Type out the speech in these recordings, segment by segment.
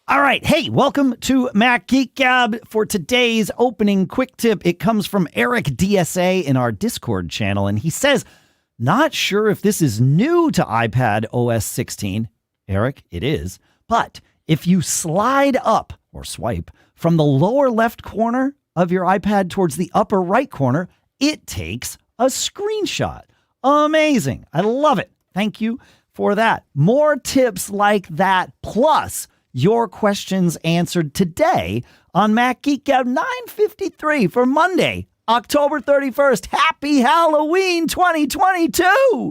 All right. Hey, welcome to Mac Geek Gab. For today's opening quick tip, it comes from Eric DSA in our Discord channel. And he says, not sure if this is new to iPadOS 16. Eric, it is. But if you slide up or swipe from the lower left corner of your iPad towards the upper right corner, it takes a screenshot. Amazing. I love it. Thank you for that. More tips like that, plus your questions answered today on Mac Geek Gab 953 for Monday, October 31st. Happy Halloween 2022!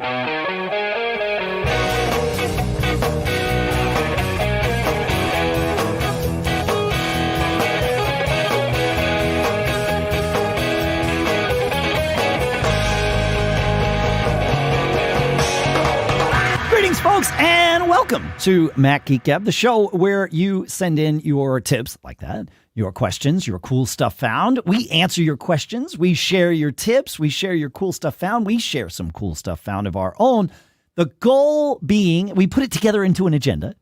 Greetings, folks, and welcome to Mac Geek Gab, the show where you send in your tips like that, your questions, your cool stuff found. We answer your questions. We share your tips. We share your cool stuff found. We share some cool stuff found of our own. The goal being, we put it together into an agenda.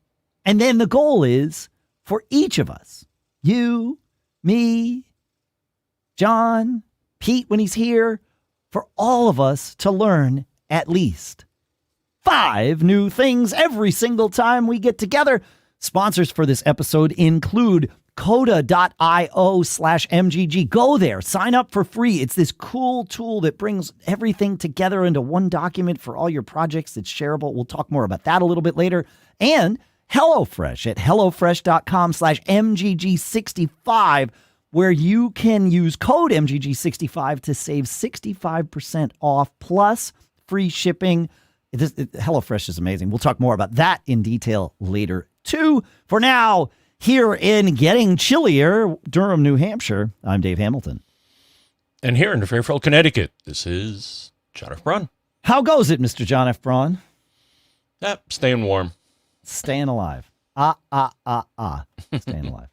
And then the goal is for each of us, you, me, John, Pete when he's here, for all of us to learn at least 5 new things every single time we get together. Sponsors for this episode include Coda.io/MGG. Go there, sign up for free. It's this cool tool that brings everything together into one document for all your projects. It's shareable. We'll talk more about that a little bit later. And HelloFresh at HelloFresh.com/MGG65, where you can use code MGG65 to save 65% off plus free shipping. HelloFresh is amazing. We'll talk more about that in detail later, too. For now, here in Getting Chillier, Durham, New Hampshire, I'm Dave Hamilton. And here in Fairfield, Connecticut, this is John F. Braun. How goes it, Mr. John F. Braun? Staying warm. Staying alive. Staying alive.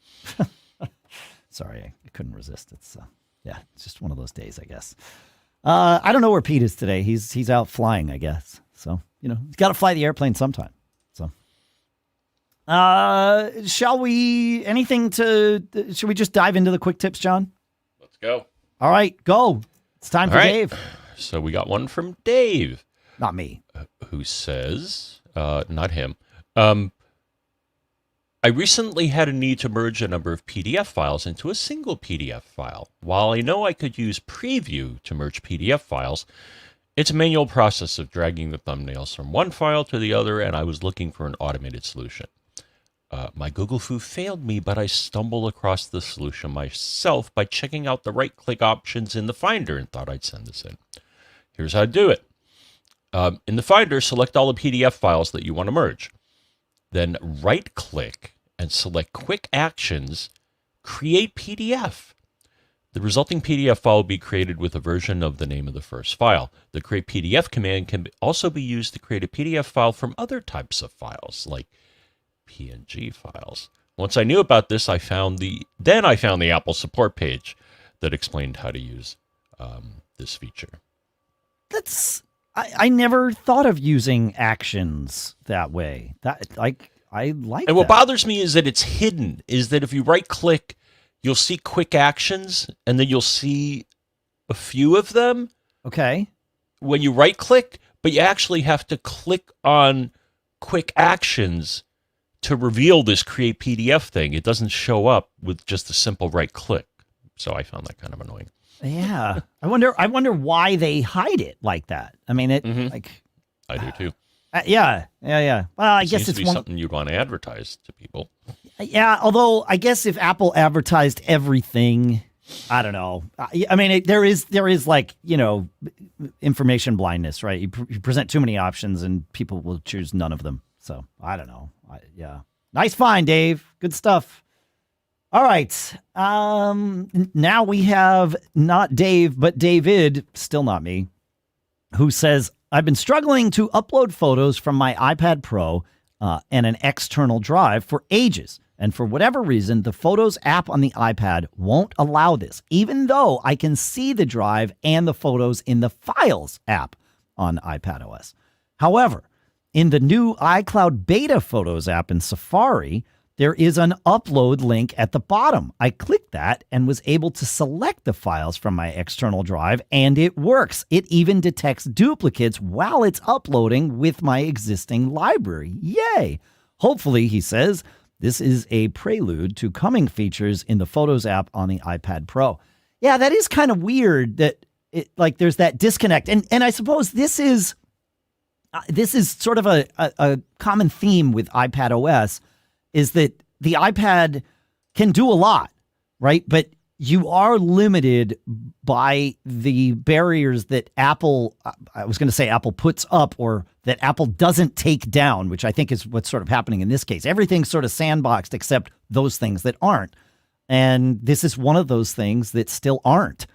Sorry, I couldn't resist. It's just one of those days, I guess. I don't know where Pete is today. He's out flying, I guess. So, he's got to fly the airplane sometime. So, should we just dive into the quick tips, John? Let's go. All right, go. It's time for Dave. So we got one from Dave. Not me. Who says, not him. I recently had a need to merge a number of PDF files into a single PDF file. While I know I could use Preview to merge PDF files, it's a manual process of dragging the thumbnails from one file to the other, and I was looking for an automated solution. My Google Foo failed me, but I stumbled across the solution myself by checking out the right-click options in the Finder and thought I'd send this in. Here's how to do it. In the Finder, select all the PDF files that you want to merge. Then right-click and select Quick Actions, Create PDF. The resulting PDF file will be created with a version of the name of the first file. The Create PDF command can also be used to create a PDF file from other types of files, like PNG files. Once I knew about this, I found the Apple support page that explained how to use this feature. I never thought of using actions that way. I like And what bothers me is that it's hidden, is that if you right-click, you'll see quick actions, and then you'll see a few of them. Okay. When you right-click, but you actually have to click on quick actions to reveal this Create PDF thing. It doesn't show up with just a simple right-click. So I found that kind of annoying. Yeah. I wonder why they hide it like that. I mean, I do too. Yeah. Well, I guess it's something you'd want to advertise to people. Yeah, although I guess if Apple advertised everything, I don't know. I mean, there is like, information blindness, right? You present too many options and people will choose none of them. So I don't know. Nice find, Dave. Good stuff. All right. Now we have not Dave, but David, still not me, who says, I've been struggling to upload photos from my iPad Pro and an external drive for ages. And for whatever reason, the Photos app on the iPad won't allow this, even though I can see the drive and the photos in the Files app on iPadOS. However, in the new iCloud BETA Photos app in Safari, there is an upload link at the bottom. I clicked that and was able to select the files from my external drive, and it works. It even detects duplicates while it's uploading with my existing library. Yay! Hopefully, he says, this is a prelude to coming features in the Photos app on the iPad Pro. Yeah, that is kind of weird that there's that disconnect. And I suppose this is sort of a common theme with iPadOS, is that the iPad can do a lot, right? But you are limited by the barriers that Apple puts up, or that Apple doesn't take down, which I think is what's sort of happening in this case. Everything's sort of sandboxed except those things that aren't. And this is one of those things that still aren't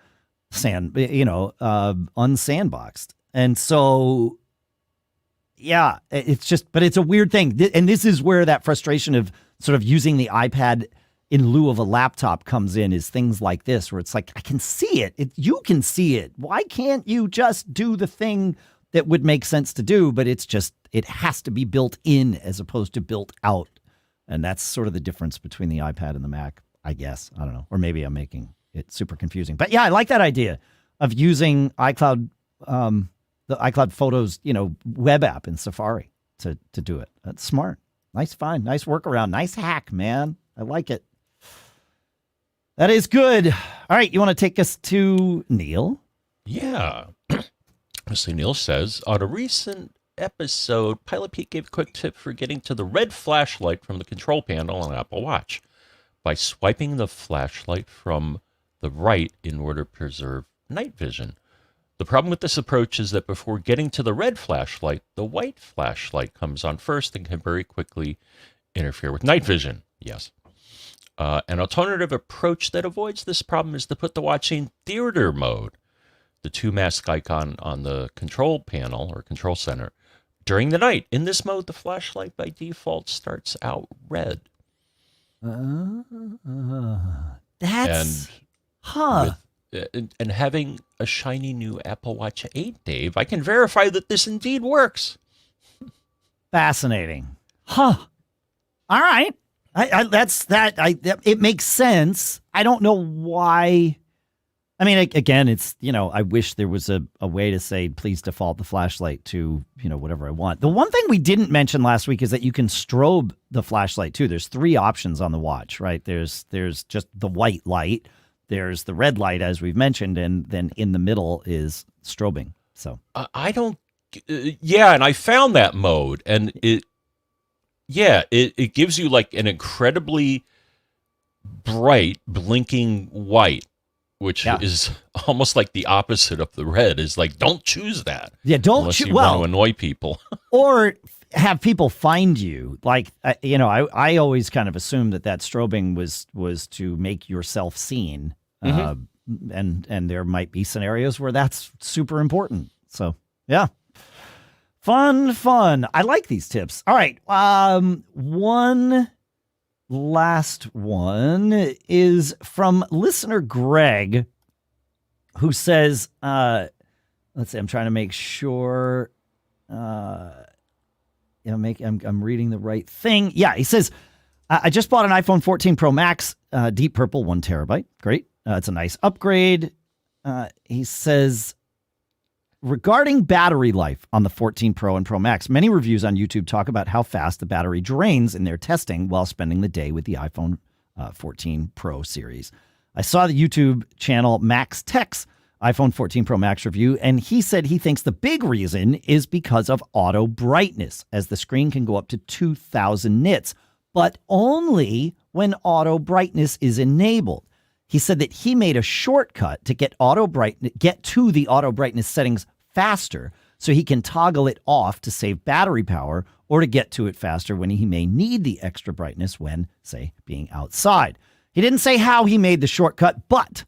unsandboxed. And so, yeah, but it's a weird thing. And this is where that frustration of sort of using the iPad in lieu of a laptop comes in, is things like this, where it's like, I can see it. You can see it. Why can't you just do the thing that would make sense to do? But it has to be built in as opposed to built out. And that's sort of the difference between the iPad and the Mac, I guess. I don't know. Or maybe I'm making it super confusing. But yeah, I like that idea of using iCloud, the iCloud Photos, web app in Safari to do it. That's smart. Nice find. Nice workaround. Nice hack, man. I like it. That is good. All right, you want to take us to Neil? Yeah. So Neil says, on a recent episode, Pilot Pete gave a quick tip for getting to the red flashlight from the control panel on Apple Watch by swiping the flashlight from the right in order to preserve night vision. The problem with this approach is that before getting to the red flashlight, the white flashlight comes on first and can very quickly interfere with night vision. Yes. An alternative approach that avoids this problem is to put the watch in theater mode, the two mask icon on the control panel or control center, during the night. In this mode, the flashlight by default starts out red. And having a shiny new Apple Watch 8, Dave, I can verify that this indeed works. Fascinating. Huh. All right. It makes sense. I don't know why. I mean, again, it's, I wish there was a way to say, please default the flashlight to, whatever I want. The one thing we didn't mention last week is that you can strobe the flashlight too. There's 3 options on the watch, right? There's just the white light. There's the red light, as we've mentioned, and then in the middle is strobing. So and I found that mode, and it gives you like an incredibly bright blinking white, which is almost like the opposite of the red. Is like, don't choose that. Yeah, don't unless you want to annoy people or have people find you. Like, I always kind of assumed that strobing was to make yourself seen. And there might be scenarios where that's super important. So, yeah. Fun. I like these tips. All right. One last one is from listener Greg, who says, let's see, I'm trying to make sure I'm reading the right thing. Yeah, he says, I just bought an iPhone 14 Pro Max, deep purple, 1 terabyte. Great. It's a nice upgrade. He says, regarding battery life on the 14 Pro and Pro Max, many reviews on YouTube talk about how fast the battery drains in their testing while spending the day with the iPhone 14 Pro series. I saw the YouTube channel Max Tech's iPhone 14 Pro Max review, and he said he thinks the big reason is because of auto brightness, as the screen can go up to 2,000 nits, but only when auto brightness is enabled. He said that he made a shortcut to get to the auto brightness settings faster, so he can toggle it off to save battery power or to get to it faster when he may need the extra brightness when, say, being outside. He didn't say how he made the shortcut, but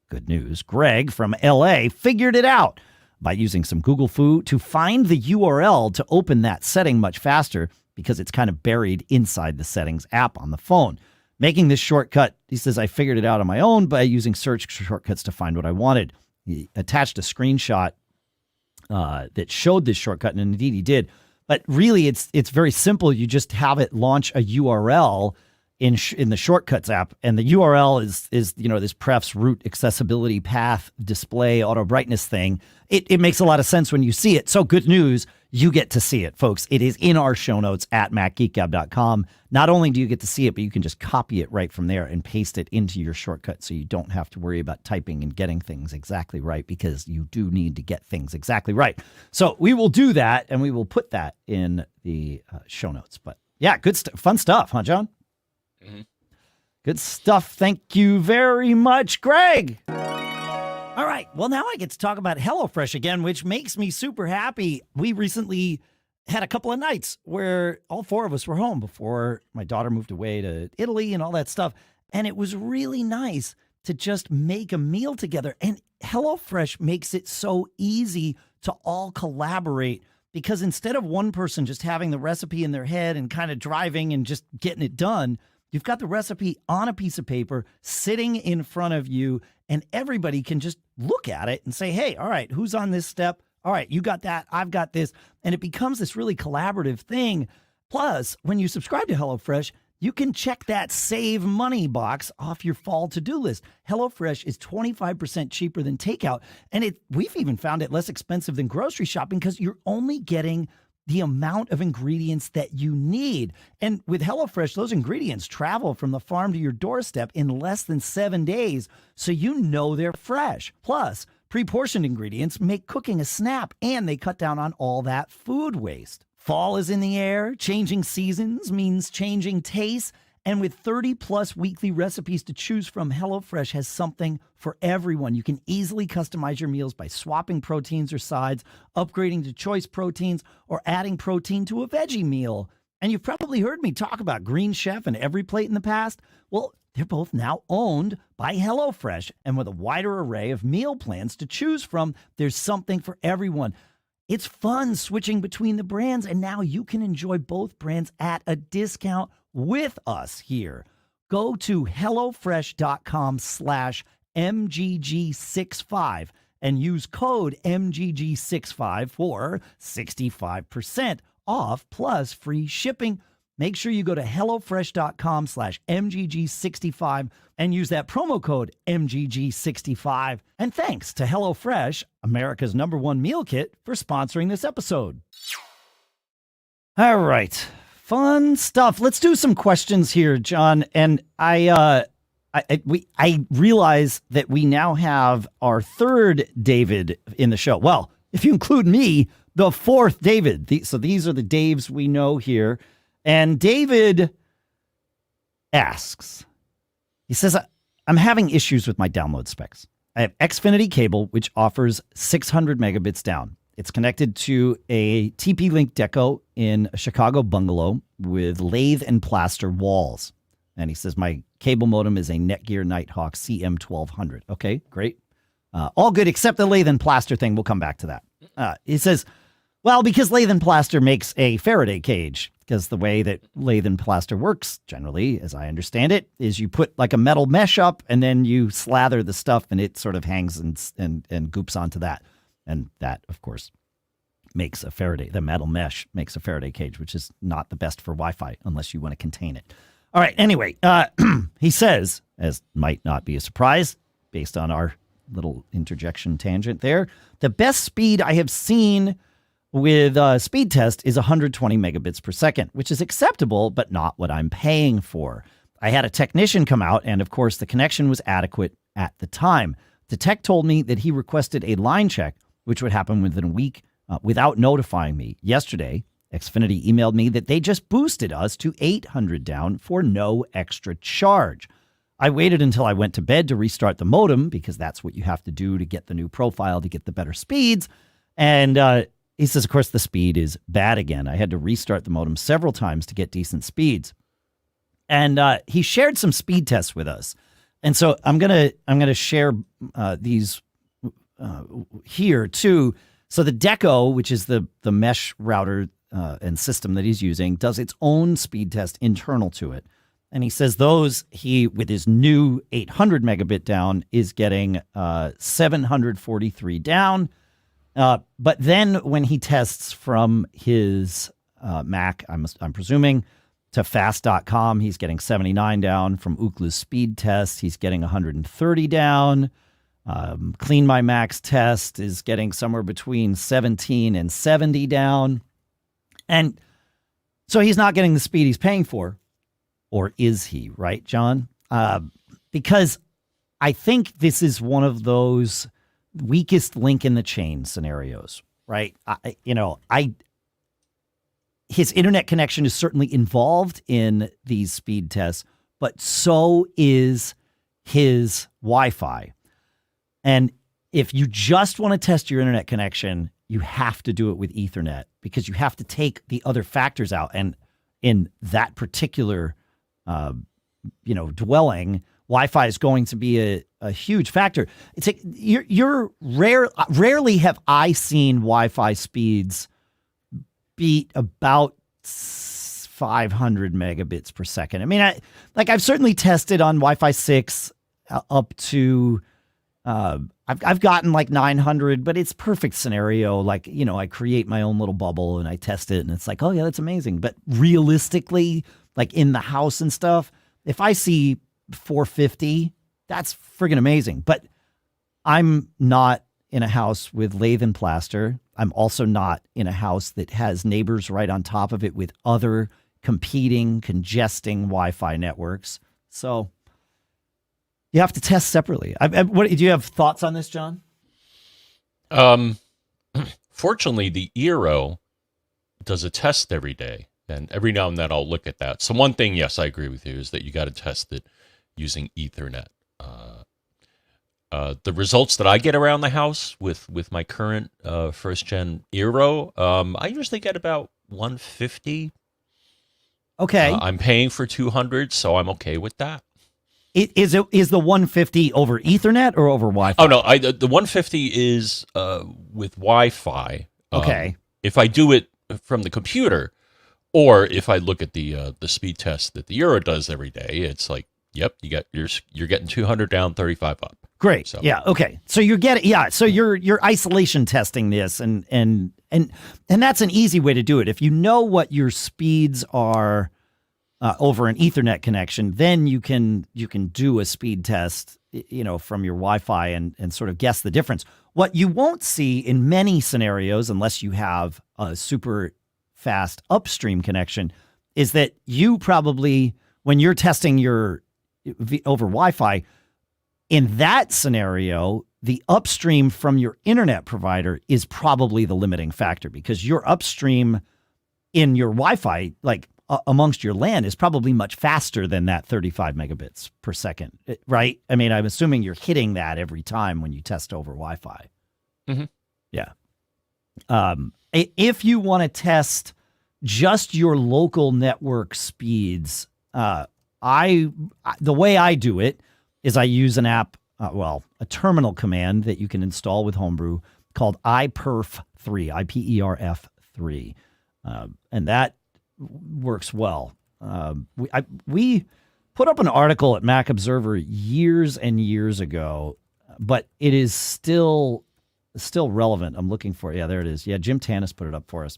good news, Greg from LA figured it out by using some Google Foo to find the URL to open that setting much faster because it's kind of buried inside the settings app on the phone. Making this shortcut, he says, I figured it out on my own by using search shortcuts to find what I wanted. He attached a screenshot that showed this shortcut, and indeed he did. But really, it's very simple. You just have it launch a URL in the Shortcuts app, and the URL is this prefs root accessibility path display auto brightness thing. It makes a lot of sense when you see it. So good news, you get to see it, folks. It is in our show notes at macgeekgab.com. Not only do you get to see it, but you can just copy it right from there and paste it into your shortcut, so you don't have to worry about typing and getting things exactly right, because you do need to get things exactly right. So we will do that, and we will put that in the show notes. But yeah, good stuff, fun stuff, huh, John? Mm-hmm. Good stuff. Thank you very much, Greg. All right. Well, now I get to talk about HelloFresh again, which makes me super happy. We recently had a couple of nights where all four of us were home before my daughter moved away to Italy and all that stuff. And it was really nice to just make a meal together. And HelloFresh makes it so easy to all collaborate, because instead of one person just having the recipe in their head and kind of driving and just getting it done, you've got the recipe on a piece of paper sitting in front of you, and everybody can just look at it and say, hey, all right, who's on this step? All right, you got that, I've got this. And it becomes this really collaborative thing. Plus, when you subscribe to HelloFresh, you can check that save money box off your fall to-do list. HelloFresh is 25% cheaper than takeout, and we've even found it less expensive than grocery shopping, because you're only getting the amount of ingredients that you need. And with HelloFresh, those ingredients travel from the farm to your doorstep in less than 7 days, so you know they're fresh. Plus, pre-portioned ingredients make cooking a snap, and they cut down on all that food waste. Fall is in the air. Changing seasons means changing tastes. And with 30-plus weekly recipes to choose from, HelloFresh has something for everyone. You can easily customize your meals by swapping proteins or sides, upgrading to choice proteins, or adding protein to a veggie meal. And you've probably heard me talk about Green Chef and Every Plate in the past. Well, they're both now owned by HelloFresh. And with a wider array of meal plans to choose from, there's something for everyone. It's fun switching between the brands, and now you can enjoy both brands at a discount with us here. Go to HelloFresh.com/MGG65 and use code MGG65 for 65% off plus free shipping. Make sure you go to HelloFresh.com/MGG65 and use that promo code MGG65. And thanks to HelloFresh, America's #1 meal kit, for sponsoring this episode. All right. Fun stuff. Let's do some questions here, John. And I realize that we now have our third David in the show. Well, if you include me, the fourth David. So these are the Daves we know here. And David asks, he says, I'm having issues with my download specs. I have Xfinity cable, which offers 600 megabits down. It's connected to a TP-Link deco in a Chicago bungalow with lathe and plaster walls. And he says, my cable modem is a Netgear Nighthawk CM1200. Okay, great. All good except the lathe and plaster thing. We'll come back to that. He says, well, because lathe and plaster makes a Faraday cage, because the way that lathe and plaster works, generally, as I understand it, is you put like a metal mesh up and then you slather the stuff and it sort of hangs and goops onto that. And that, of course, makes a Faraday. The metal mesh makes a Faraday cage, which is not the best for Wi-Fi unless you want to contain it. All right. Anyway, he says, as might not be a surprise based on our little interjection tangent there, the best speed I have seen with speed test is 120 megabits per second, which is acceptable, but not what I'm paying for. I had a technician come out, and of course, the connection was adequate at the time. The tech told me that he requested a line check, which would happen within a week, without notifying me. Yesterday, Xfinity emailed me that they just boosted us to 800 down for no extra charge. I waited until I went to bed to restart the modem, because that's what you have to do to get the new profile to get the better speeds. And he says, of course, the speed is bad again. I had to restart the modem several times to get decent speeds. And he shared some speed tests with us. And so I'm gonna share these here too. So the Deco, which is the mesh router and system that he's using, does its own speed test internal to it. And he says he, with his new 800 megabit down, is getting 743 down. But then when he tests from his Mac, I'm presuming, to fast.com, he's getting 79 down. From Outtlo's speed test, he's getting 130 down. Clean My Macs test is getting somewhere between 17 and 70 down. And so he's not getting the speed he's paying for. Or is he, right, John? Because I think this is one of those weakest link in the chain scenarios, right? His internet connection is certainly involved in these speed tests, but so is his Wi-Fi. And if you just want to test your internet connection, you have to do it with Ethernet because you have to take the other factors out. And in that particular, dwelling, Wi-Fi is going to be a huge factor. It's rarely have I seen Wi-Fi speeds beat about 500 megabits per second. I mean, I've certainly tested on Wi-Fi 6 up to, I've gotten like 900, but it's perfect scenario. Like, I create my own little bubble and I test it and it's like, oh yeah, that's amazing. But realistically, like in the house and stuff, if I see 450, that's friggin' amazing. But I'm not in a house with lath and plaster. I'm also not in a house that has neighbors right on top of it with other competing, congesting Wi-Fi networks. So you have to test separately. What do you have thoughts on this, John? Fortunately, the Eero does a test every day, and every now and then I'll look at that. So one thing, yes, I agree with you, is that you got to test it using Ethernet. The results that I get around the house with my current first-gen Eero, I usually get about 150. Okay. I'm paying for 200, so I'm okay with that. Is the 150 over Ethernet or over Wi-Fi? Oh, no, the 150 is with Wi-Fi. Okay. If I do it from the computer, or if I look at the speed test that the Eero does every day, it's like, yep, you're getting 200 down, 35 up. Great. So. Yeah. Okay. So you're getting, so you're isolation testing this and that's an easy way to do it. If you know what your speeds are over an Ethernet connection, then you can do a speed test, from your Wi-Fi and sort of guess the difference. What you won't see in many scenarios, unless you have a super fast upstream connection, is that you probably, when you're testing your over Wi-Fi, in that scenario, the upstream from your internet provider is probably the limiting factor because your upstream in your Wi-Fi, like amongst your LAN, is probably much faster than that 35 megabits per second, right? I mean, I'm assuming you're hitting that every time when you test over Wi-Fi. Mm-hmm. Yeah. If you want to test just your local network speeds, the way I do it is I use an app, a terminal command that you can install with Homebrew called iPerf3, IPERF3, and that works well. We put up an article at Mac Observer years and years ago, but it is still relevant. I'm looking for it. Yeah, there it is. Yeah, Jim Tanis put it up for us.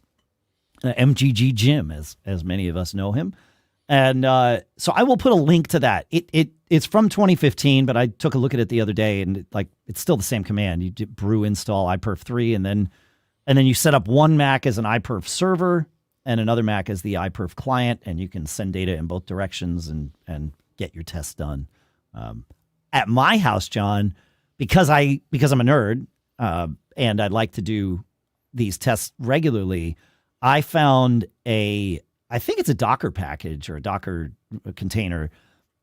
MGG Jim, as many of us know him. And so I will put a link to that. It's from 2015, but I took a look at it the other day, and it's still the same command. You brew install iPerf3, and then you set up one Mac as an iPerf server and another Mac as the iPerf client, and you can send data in both directions and get your tests done. At my house, John, because I'm a nerd and I'd like to do these tests regularly, I found I think it's a Docker package or a Docker container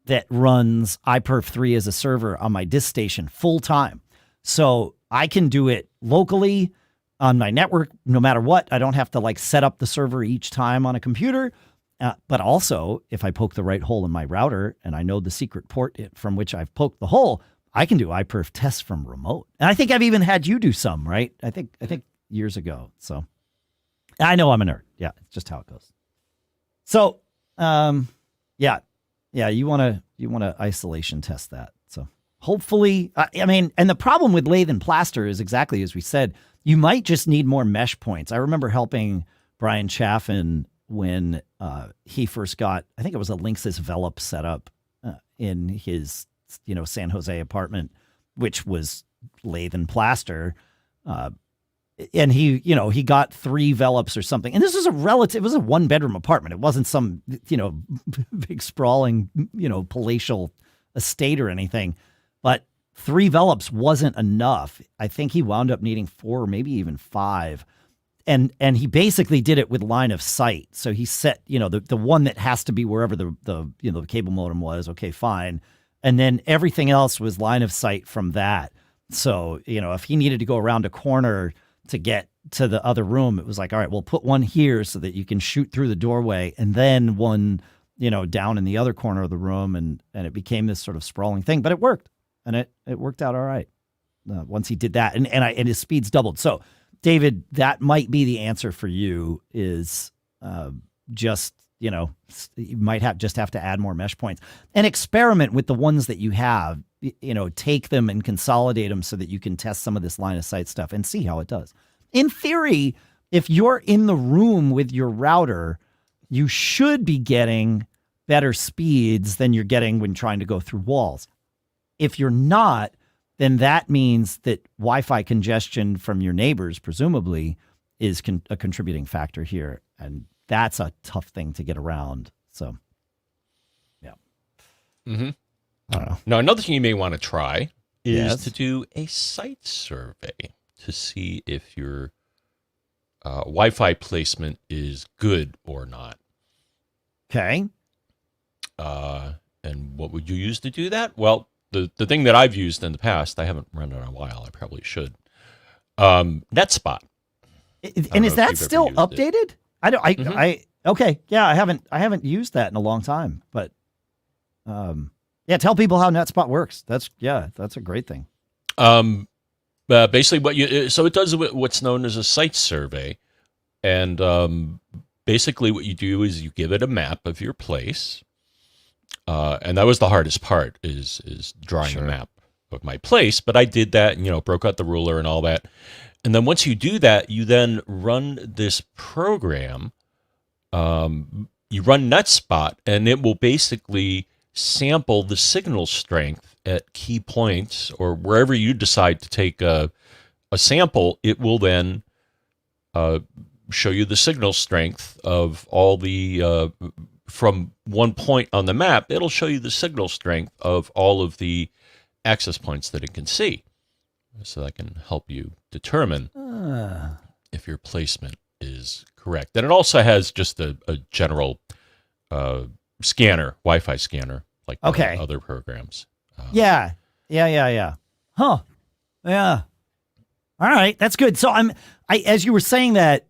that runs iPerf3 as a server on my disk station full time. So I can do it locally on my network, no matter what. I don't have to set up the server each time on a computer. But also, if I poke the right hole in my router and I know the secret port from which I've poked the hole, I can do iPerf tests from remote. And I think I've even had you do some, right? I think years ago. So I know I'm a nerd. Yeah, it's just how it goes. So, yeah, you want to isolation test that. So hopefully, and the problem with lathe and plaster is exactly as we said, you might just need more mesh points. I remember helping Brian Chaffin when he first got, I think it was a Linksys Velop setup in his, San Jose apartment, which was lathe and plaster. And he got 3 Velops or something. And this was it was a 1-bedroom apartment. It wasn't some, big sprawling, palatial estate or anything. But 3 Velops wasn't enough. I think he wound up needing 4 or maybe even 5. And he basically did it with line of sight. So he set, the one that has to be wherever the cable modem was. Okay, fine. And then everything else was line of sight from that. So, if he needed to go around a corner to get to the other room, it was like, all right, we'll put one here so that you can shoot through the doorway, and then one, down in the other corner of the room. And it became this sort of sprawling thing, but it worked. And it worked out all right once he did that. And his speeds doubled. So, David, that might be the answer for you is just, you might have to add more mesh points and experiment with the ones that you have, take them and consolidate them so that you can test some of this line of sight stuff and see how it does. In theory, if you're in the room with your router, you should be getting better speeds than you're getting when trying to go through walls. If you're not, then that means that Wi-Fi congestion from your neighbors, presumably, is a contributing factor here. And that's a tough thing to get around. So, yeah. Mm-hmm. I don't know. Now, another thing you may want to try is Yes. to do a site survey to see if your Wi-Fi placement is good or not. Okay. And what would you use to do that? Well, the thing that I've used in the past, I haven't run it in a while. I probably should. NetSpot. And is that if you've ever still used updated? Okay. Yeah, I haven't used that in a long time, but tell people how NetSpot works. That's a great thing. Basically so it does what's known as a site survey. And basically what you do is you give it a map of your place. And that was the hardest part is drawing a map of my place. But I did that and, broke out the ruler and all that. And then once you do that, you then run this program. You run NetSpot, and it will basically sample the signal strength at key points or wherever you decide to take a sample. It will then show you the signal strength of all the from one point on the map. It'll show you the signal strength of all of the access points that it can see. So that can help you determine if your placement is correct. And it also has just a general scanner, Wi-Fi scanner, like other programs. Yeah. Huh. Yeah. All right. That's good. So as you were saying that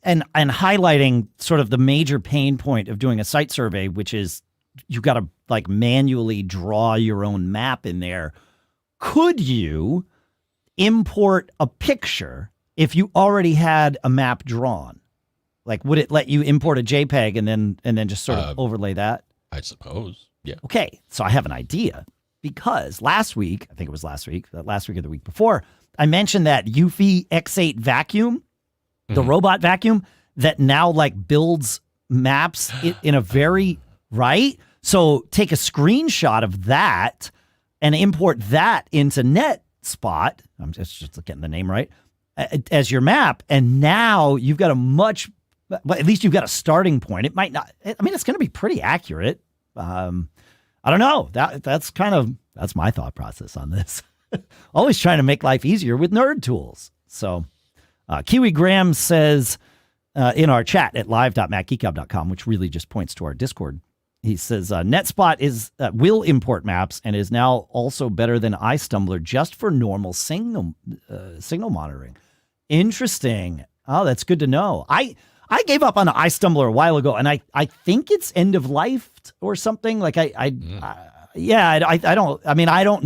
and highlighting sort of the major pain point of doing a site survey, which is you got to like manually draw your own map in there. Could you import a picture if you already had a map drawn? Like, would it let you import a JPEG and then just sort of overlay that? I suppose. Yeah. Okay. So I have an idea because last week or the week before, I mentioned that Eufy X8 vacuum, the robot vacuum that now like builds maps in a very right. So take a screenshot of that and import that into NetSpot. I'm just getting the name right as your map. And now you've got but at least you've got a starting point. It might not, I mean, it's going to be pretty accurate. I don't know. That's my thought process on this. Always trying to make life easier with nerd tools. So Kiwi Graham says in our chat at live.macgeekgab.com, which really just points to our Discord, he says NetSpot will import maps and is now also better than iStumbler just for normal signal monitoring. Interesting. Oh, that's good to know. I gave up on iStumbler a while ago, and I think it's end of life or something. Like I don't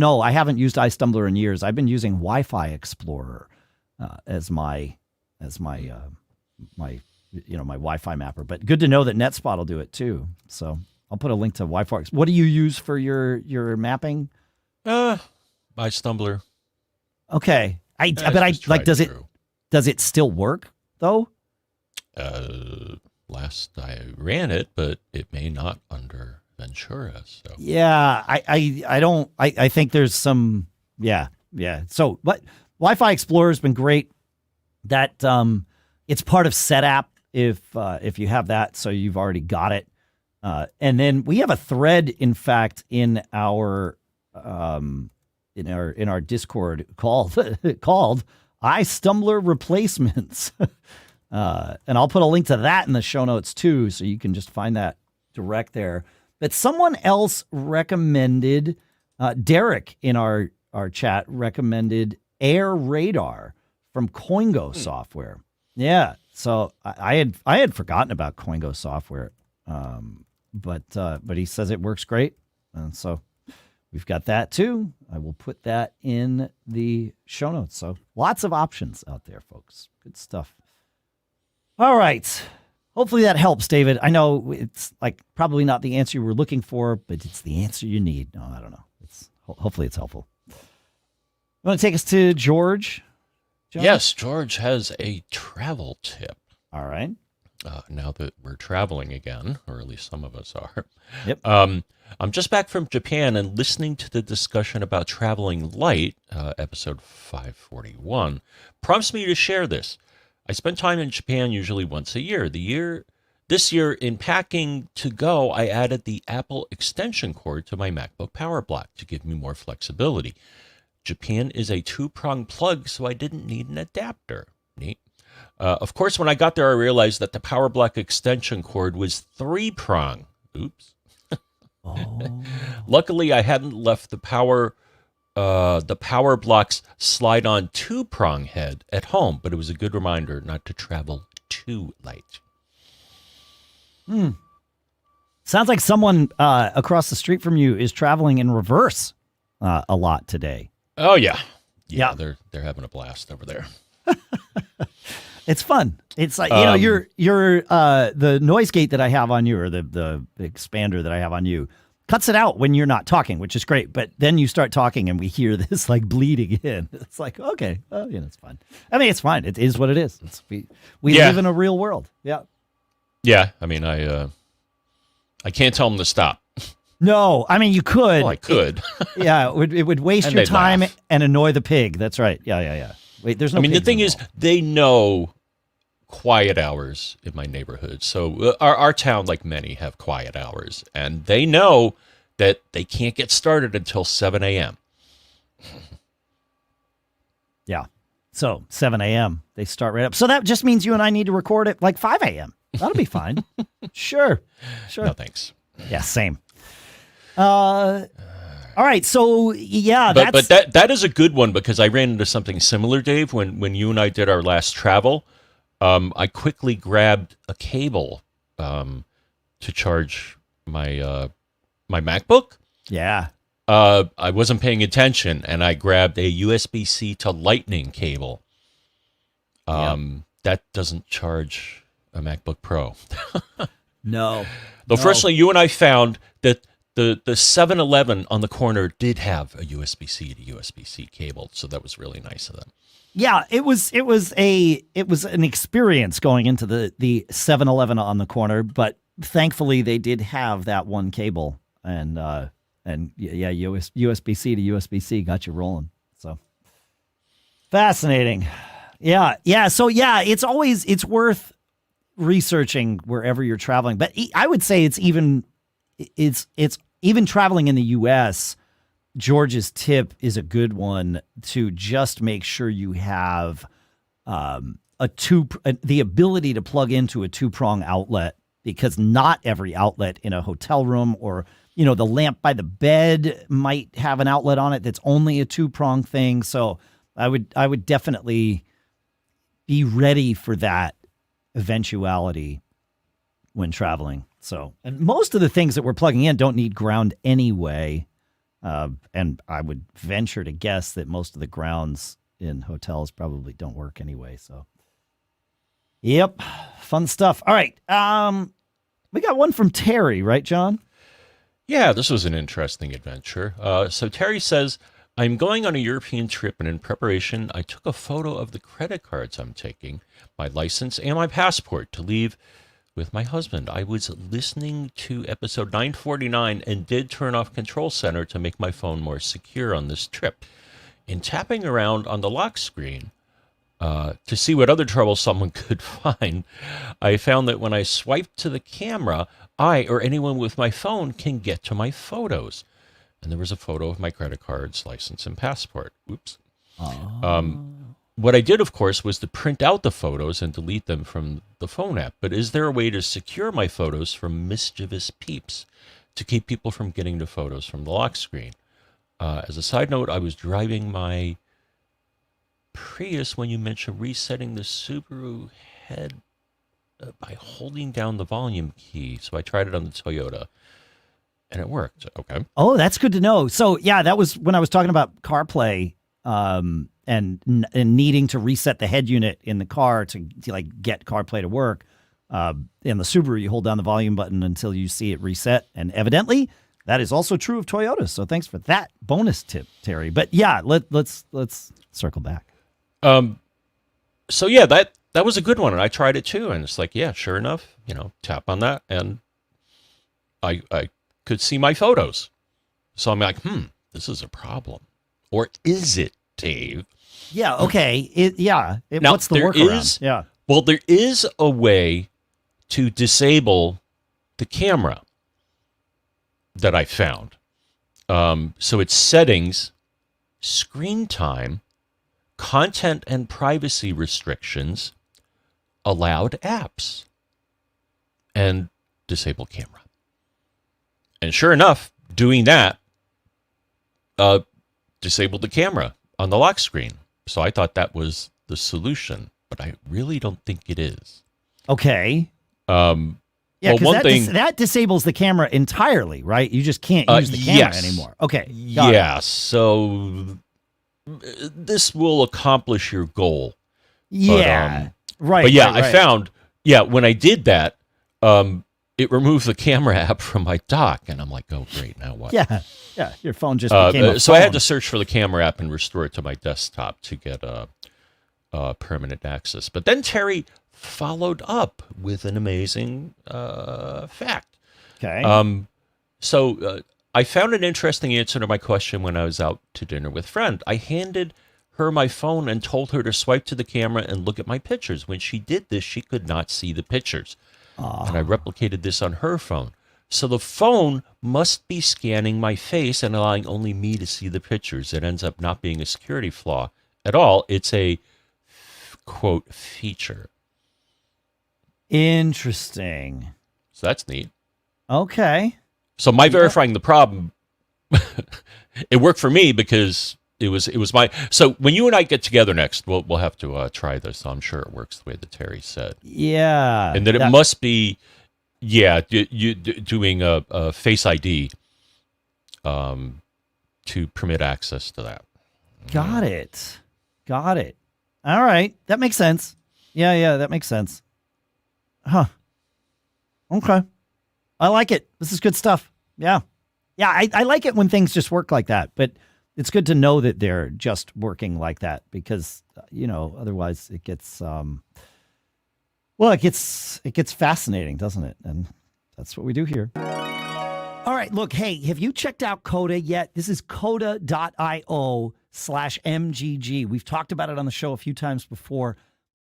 know. I haven't used iStumbler in years. I've been using Wi-Fi Explorer as my Wi-Fi mapper. But good to know that NetSpot will do it too. So I'll put a link to Wi-Fi. What do you use for your mapping? iStumbler. Okay. Does it still work though? last I ran it, but it may not under Ventura. So Yeah, I think there's some, yeah. So, but Wi-Fi Explorer has been great. That it's part of SetApp if you have that, so you've already got it. And then we have a thread, in fact, in our Discord called iStumbler Replacements. And I'll put a link to that in the show notes too, so you can just find that direct there. But someone else recommended, Derek in our chat recommended Air Radar from Coingo Software. Yeah, so I had forgotten about Coingo Software, but he says it works great, and so we've got that too. I will put that in the show notes. So lots of options out there, folks. Good stuff. All right. Hopefully that helps, David. I know it's like probably not the answer you were looking for, but it's the answer you need. No, I don't know. Hopefully it's helpful. You want to take us to George? John? Yes, George has a travel tip. All right. Now that we're traveling again, or at least some of us are. Yep. I'm just back from Japan and listening to the discussion about traveling light, episode 541, prompts me to share this. I spend time in Japan usually once a year. This year, in packing to go, I added the Apple extension cord to my MacBook Power Block to give me more flexibility. Japan is a 2-prong plug, so I didn't need an adapter. Neat. Of course, when I got there, I realized that the Power Block extension cord was 3-prong. Oops. Oh. Luckily, I hadn't left the power block's slide-on 2-prong head at home, but it was a good reminder not to travel too light. Sounds like someone across the street from you is traveling in reverse a lot today. Oh yeah. Yeah. They're having a blast over there. It's fun. It's like, you're the noise gate that I have on you, or the expander that I have on you, cuts it out when you're not talking, which is great. But then you start talking and we hear this like bleeding in. It's like, okay, it's fine. I mean, it's fine. It is what it is. We live in a real world. Yeah. Yeah. I mean, I can't tell them to stop. No, I mean, you could. Well, I could. It would waste your time and annoy the pig. That's right. Yeah. Wait, there's no. I mean, the thing is, they know quiet hours in my neighborhood. So our town, like many, have quiet hours, and they know that they can't get started until 7 a.m. Yeah. So 7 a.m. they start right up. So that just means you and I need to record at like 5 a.m. That'll be fine. Sure. No, thanks. Yeah, same. All right, so yeah, but that is a good one, because I ran into something similar, Dave, when you and I did our last travel. I quickly grabbed a cable to charge my my MacBook. Yeah. I wasn't paying attention, and I grabbed a USB-C to Lightning cable. That doesn't charge a MacBook Pro. No. Though, firstly, you and I found that the 7-Eleven on the corner did have a USB-C to USB-C cable, so that was really nice of them. Yeah, it was an experience going into the 7-Eleven on the corner, but thankfully they did have that one cable, and USB-C to USB-C got you rolling. So fascinating. Yeah. So it's worth researching wherever you're traveling, but I would say it's even traveling in the US. George's tip is a good one to just make sure you have the ability to plug into a 2-prong outlet, because not every outlet in a hotel room or the lamp by the bed might have an outlet on it that's only a 2-prong thing. So I would definitely be ready for that eventuality when traveling. So, and most of the things that we're plugging in don't need ground anyway. And I would venture to guess that most of the grounds in hotels probably don't work anyway. So, yep, fun stuff. All right. We got one from Terry, right, John? Yeah, this was an interesting adventure. So Terry says, I'm going on a European trip, and in preparation, I took a photo of the credit cards I'm taking, my license, and my passport to leave with my husband. I was listening to episode 949 and did turn off Control Center to make my phone more secure on this trip. In tapping around on the lock screen to see what other trouble someone could find, I found that when I swipe to the camera, I or anyone with my phone can get to my photos. And there was a photo of my credit cards, license, and passport. Oops. What I did, of course, was to print out the photos and delete them from the phone app. But is there a way to secure my photos from mischievous peeps to keep people from getting the photos from the lock screen? As a side note, I was driving my Prius when you mentioned resetting the Subaru head by holding down the volume key. So I tried it on the Toyota, and it worked. Okay. Oh, that's good to know. So, yeah, that was when I was talking about CarPlay and needing to reset the head unit in the car to like get CarPlay to work. In the Subaru, you hold down the volume button until you see it reset, and evidently that is also true of Toyota. So thanks for that bonus tip, Terry. But yeah, let's circle back. So yeah, that was a good one, and I tried it too, and it's like, yeah, sure enough, tap on that, and I could see my photos. So I'm like, this is a problem, or is it, Dave? Yeah. Okay. Now, what's the workaround? Yeah. Well, there is a way to disable the camera that I found. So it's settings, screen time, content and privacy restrictions, allowed apps, and disable camera. And sure enough, doing that disabled the camera on the lock screen. So I thought that was the solution, but I really don't think it is. Okay. Yeah, because that disables the camera entirely, right? You just can't use the camera anymore. Okay. Yeah, so this will accomplish your goal. Yeah. Right. But yeah, right. I found, when I did that, it removed the camera app from my dock, and I'm like, oh, great, now what? Yeah, your phone just became a So phone. I had to search for the camera app and restore it to my desktop to get permanent access. But then Terry followed up with an amazing fact. Okay. So I found an interesting answer to my question when I was out to dinner with a friend. I handed her my phone and told her to swipe to the camera and look at my pictures. When she did this, she could not see the pictures. And I replicated this on her phone. So the phone must be scanning my face and allowing only me to see the pictures. It ends up not being a security flaw at all. It's a, quote, feature. Interesting. So that's neat. Okay. So my verifying the problem, it worked for me because it was my. So when you and I get together next, we'll have to try this. I'm sure it works the way that Terry said. Yeah. And that it must be, you doing a Face ID to permit access to that. Got it. All right. That makes sense. Yeah, that makes sense. Huh. Okay. I like it. This is good stuff. Yeah. I like it when things just work like that, but it's good to know that they're just working like that because, otherwise it gets, it gets fascinating, doesn't it? And that's what we do here. All right. Look, hey, have you checked out Coda yet? This is coda.io/MGG. We've talked about it on the show a few times before.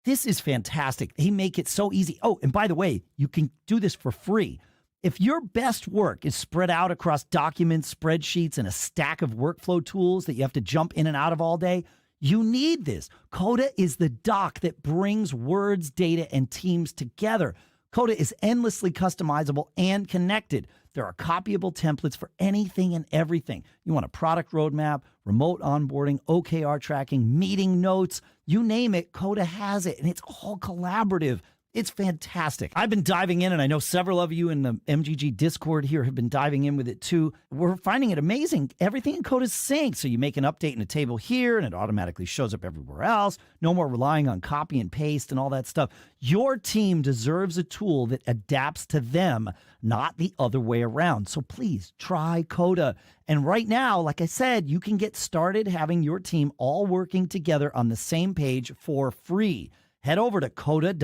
This is fantastic. They make it so easy. Oh, and by the way, you can do this for free. If your best work is spread out across documents, spreadsheets, and a stack of workflow tools that you have to jump in and out of all day, you need this. Coda is the dock that brings words, data, and teams together. Coda is endlessly customizable and connected. There are copyable templates for anything and everything. You want a product roadmap, remote onboarding, OKR tracking, meeting notes, you name it, Coda has it, and it's all collaborative. It's fantastic. I've been diving in, and I know several of you in the MGG Discord here have been diving in with it too. We're finding it amazing. Everything in Coda is synced. So you make an update in a table here, and it automatically shows up everywhere else. No more relying on copy and paste and all that stuff. Your team deserves a tool that adapts to them, not the other way around. So please try Coda. And right now, like I said, you can get started having your team all working together on the same page for free. head over to coda.io/MGG.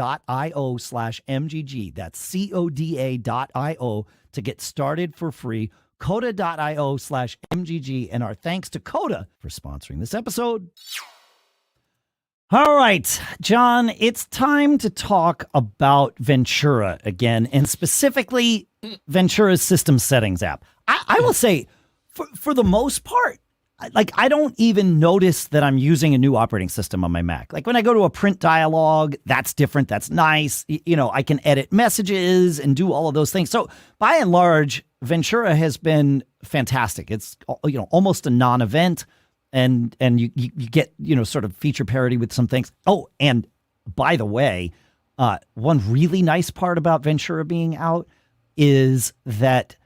That's CODA.io to get started for free. Coda.io/MGG. And our thanks to Coda for sponsoring this episode. All right, John, it's time to talk about Ventura again, and specifically Ventura's system settings app. I will say, for the most part, like, I don't even notice that I'm using a new operating system on my Mac. Like when I go to a print dialog, that's different. That's nice. You know, I can edit messages and do all of those things. So by and large, Ventura has been fantastic. It's, you know, almost a non-event, and you get, you know, sort of feature parity with some things. Oh, and by the way, one really nice part about Ventura being out is that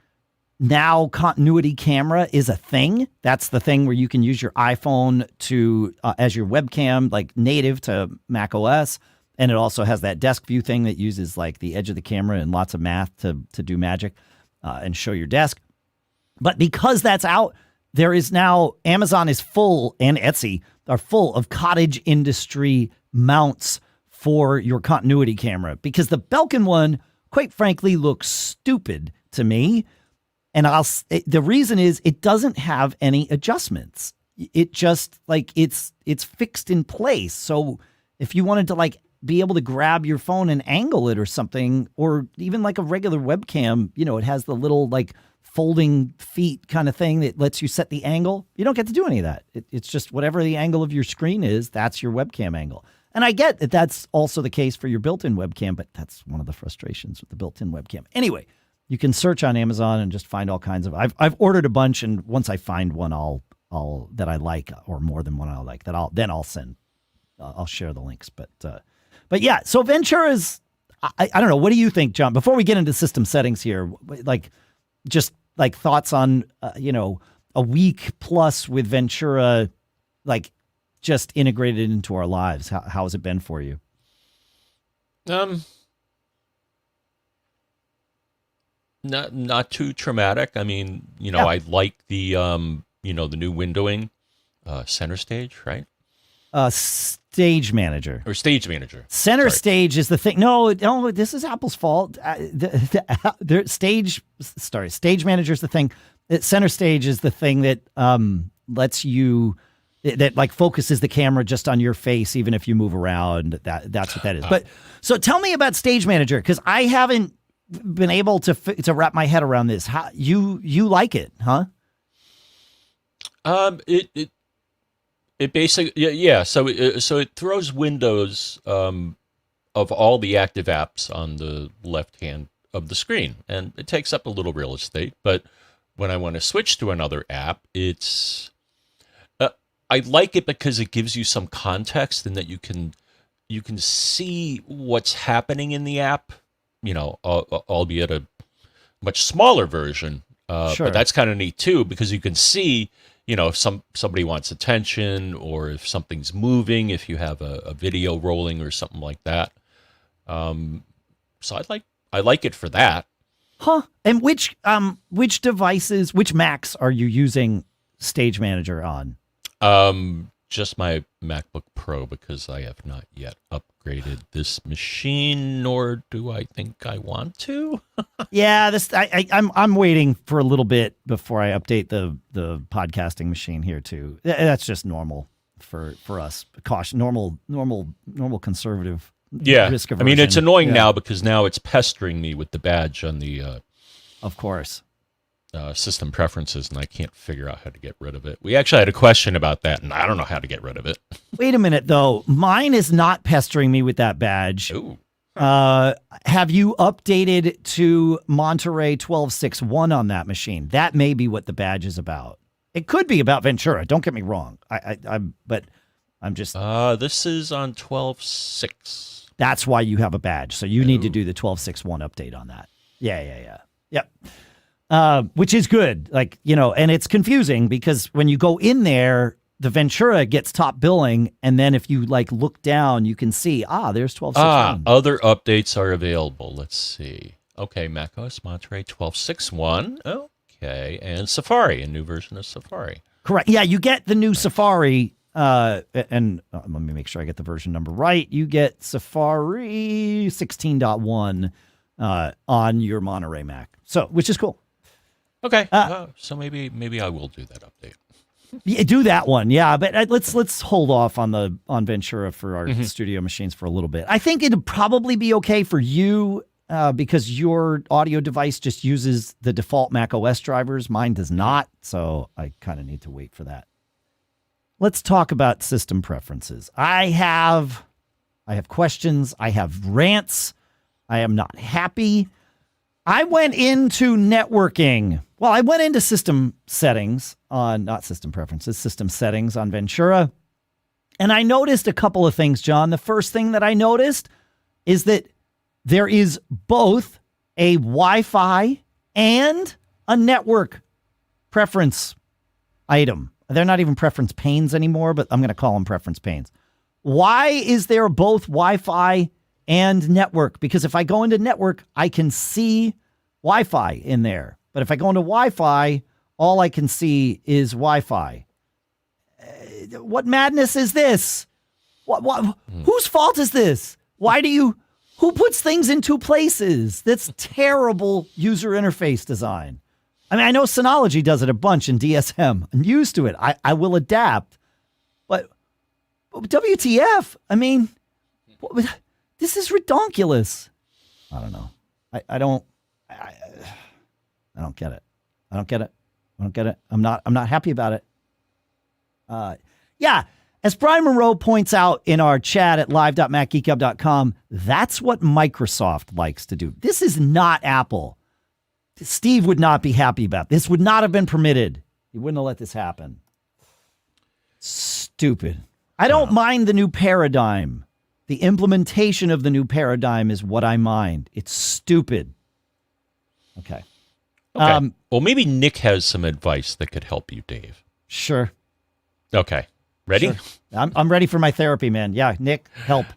now continuity camera is a thing. That's the thing where you can use your iPhone to as your webcam, like native to macOS. And it also has that desk view thing that uses like the edge of the camera and lots of math to do magic and show your desk. But because that's out, there is now, Amazon is full, and Etsy are full of cottage industry mounts for your continuity camera, because the Belkin one, quite frankly, looks stupid to me. And the reason is it doesn't have any adjustments. It just, like, it's fixed in place. So if you wanted to, like, be able to grab your phone and angle it or something, or even like a regular webcam, you know, it has the little like folding feet kind of thing that lets you set the angle. You don't get to do any of that. It's just whatever the angle of your screen is, that's your webcam angle. And I get that that's also the case for your built-in webcam, but that's one of the frustrations with the built-in webcam. Anyway, you can search on Amazon and just find all kinds of. I've ordered a bunch, and once I find one, I'll that I like, or more than one I like, that I'll send. I'll share the links. But yeah. So Ventura's. I don't know. What do you think, John? Before we get into system settings here, like just like thoughts on you know, a week plus with Ventura, like just integrated into our lives. How has it been for you? Not too traumatic. I mean, you know, Yeah. I like the you know, the new windowing, center stage, right? Stage Manager. Or stage manager. Center Sorry. Stage is the thing. No, this is Apple's fault. Stage Manager is the thing. Center Stage is the thing that lets you, that like focuses the camera just on your face, even if you move around. That's what that is. But so tell me about Stage Manager, because I haven't been able to wrap my head around this. How you like it, huh? It basically, yeah. So it throws windows of all the active apps on the left hand of the screen, and it takes up a little real estate. But when I want to switch to another app, it's I like it because it gives you some context, and that you can see what's happening in the app. You know, albeit a much smaller version. Sure. But that's kind of neat too, because you can see, you know, if somebody wants attention, or if something's moving, if you have a video rolling or something like that. So I like it for that. Huh? And which devices, which Macs are you using Stage Manager on? Just my MacBook Pro, because I have not yet upgraded this machine, nor do I think I want to. Yeah, I'm waiting for a little bit before I update the podcasting machine here too. That's just normal for us. Caution, normal conservative. Yeah, risk I mean, it's aversion. annoying Yeah. now, because now it's pestering me with the badge on the Of course. system preferences, and I can't figure out how to get rid of it. We actually had a question about that, and I don't know how to get rid of it. Wait a minute though. Mine is not pestering me with that badge. Ooh. Have you updated to Monterey 12.6.1 on that machine? That may be what the badge is about. It could be about Ventura. Don't get me wrong. But I'm just. This is on 12.6. That's why you have a badge. So you need to do the 12.6.1 update on that. Yeah. Yep. Which is good. Like, you know, and it's confusing because when you go in there, the Ventura gets top billing, and then if you like look down, you can see, there's 12.6.1. Other updates are available. Let's see. Okay, macOS Monterey 12.6.1. Okay, and Safari, a new version of Safari. Correct. Yeah, you get the new Safari and let me make sure I get the version number right. You get Safari 16.1 on your Monterey Mac, so which is cool. Okay, so maybe I will do that update. Yeah, do that one, yeah. But let's hold off on Ventura for our studio machines for a little bit. I think it'd probably be okay for you because your audio device just uses the default macOS drivers. Mine does not, so I kind of need to wait for that. Let's talk about system preferences. I have questions. I have rants. I am not happy. I went into networking. Well, I went into system settings not system preferences, system settings on Ventura. And I noticed a couple of things, John. The first thing that I noticed is that there is both a Wi-Fi and a network preference item. They're not even preference panes anymore, but I'm going to call them preference panes. Why is there both Wi-Fi and network? Because if I go into network, I can see Wi-Fi in there. But if I go into Wi-Fi, all I can see is Wi-Fi. What madness is this? What? Whose fault is this? Who puts things in two places? That's terrible user interface design. I mean, I know Synology does it a bunch in DSM. I'm used to it. I will adapt. But WTF? I mean, this is redonkulous. I don't know. I don't get it. I don't get it. I'm not happy about it. Yeah. As Brian Monroe points out in our chat at live.macgeekgab.com, that's what Microsoft likes to do. This is not Apple. Steve would not be happy about this. Would not have been permitted. He wouldn't have let this happen. Stupid. I don't mind the new paradigm. The implementation of the new paradigm is what I mind. It's stupid. Okay. Well, maybe Nick has some advice that could help you, Dave. Sure. Okay. Ready? Sure. I'm ready for my therapy, man. Yeah, Nick, help.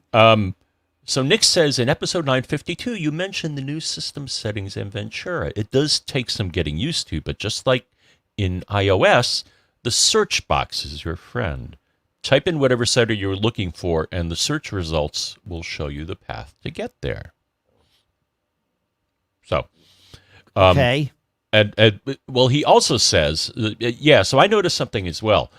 So Nick says, in episode 952, you mentioned the new system settings in Ventura. It does take some getting used to, but just like in iOS, the search box is your friend. Type in whatever setting you're looking for, and the search results will show you the path to get there. So, okay. Well, he also says, so I noticed something as well.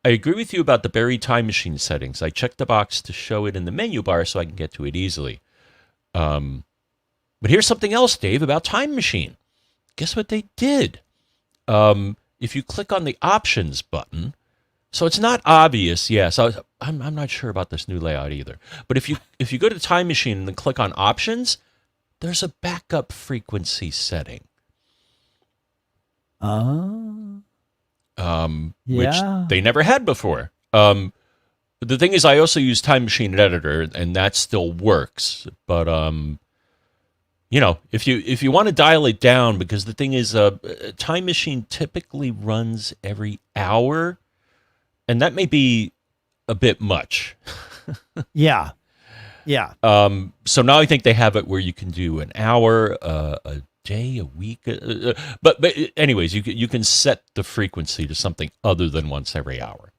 I agree with you about the buried time machine settings. I checked the box to show it in the menu bar so I can get to it easily. But here's something else, Dave, about Time Machine. Guess what they did? If you click on the Options button, so it's not obvious, so I'm not sure about this new layout either. But if you go to Time Machine and then click on Options, there's a backup frequency setting. Which they never had before. The thing is, I also use Time Machine Editor, and that still works. But if you want to dial it down, because the thing is, Time Machine typically runs every hour, and that may be a bit much. Yeah. So now I think they have it where you can do an hour, a day, a week. But anyways, you can set the frequency to something other than once every hour.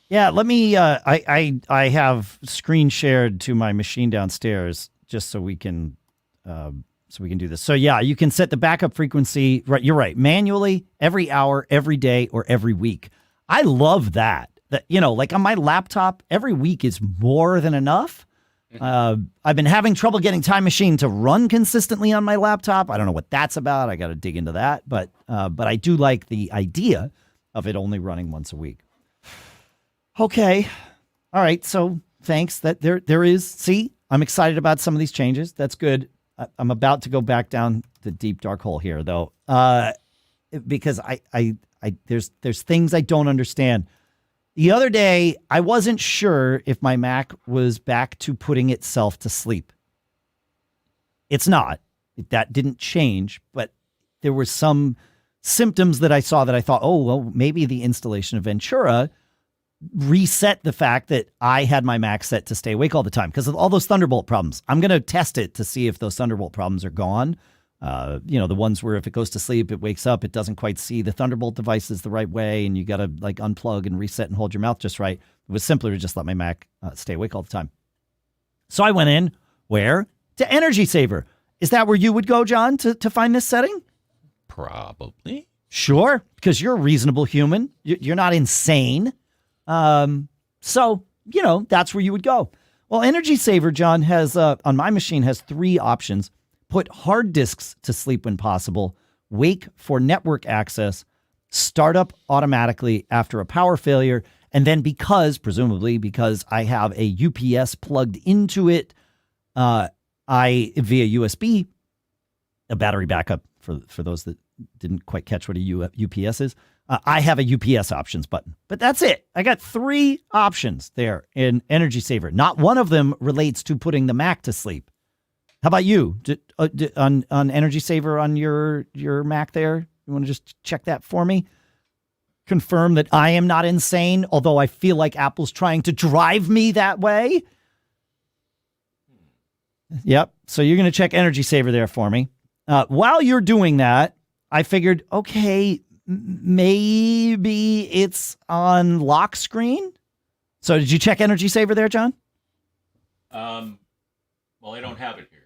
Yeah, let me. I have screen shared to my machine downstairs just so we can do this. So yeah, you can set the backup frequency. Right, you're right. Manually, every hour, every day, or every week. I love that. That like on my laptop, every week is more than enough. I've been having trouble getting Time Machine to run consistently on my laptop. I don't know what that's about. I got to dig into that. But I do like the idea of it only running once a week. Okay. All right. So thanks. That there is. See, I'm excited about some of these changes. That's good. I'm about to go back down the deep dark hole here, though, because there's things I don't understand. The other day, I wasn't sure if my Mac was back to putting itself to sleep. It's not. That didn't change, but there were some symptoms that I saw that I thought, oh, well, maybe the installation of Ventura reset the fact that I had my Mac set to stay awake all the time because of all those Thunderbolt problems. I'm going to test it to see if those Thunderbolt problems are gone. The ones where if it goes to sleep, it wakes up, it doesn't quite see the Thunderbolt devices the right way, and you got to like unplug and reset and hold your mouth just right. It was simpler to just let my Mac stay awake all the time. So I went in, where? To Energy Saver. Is that where you would go, John, to find this setting? Probably. Sure, because you're a reasonable human. You're not insane. So, that's where you would go. Well, Energy Saver, John, has, on my machine, has 3 options. Put hard disks to sleep when possible, wake for network access, start up automatically after a power failure, and then presumably because I have a UPS plugged into it, via USB, a battery backup for those that didn't quite catch what a UPS is. I have a UPS options button, but that's it. I got 3 options there in Energy Saver. Not one of them relates to putting the Mac to sleep. How about you? On Energy Saver on your Mac there? You want to just check that for me? Confirm that I am not insane, although I feel like Apple's trying to drive me that way. Yep. So you're going to check Energy Saver there for me. While you're doing that, I figured, okay, maybe it's on lock screen. So did you check Energy Saver there, John? Well, I don't have it here.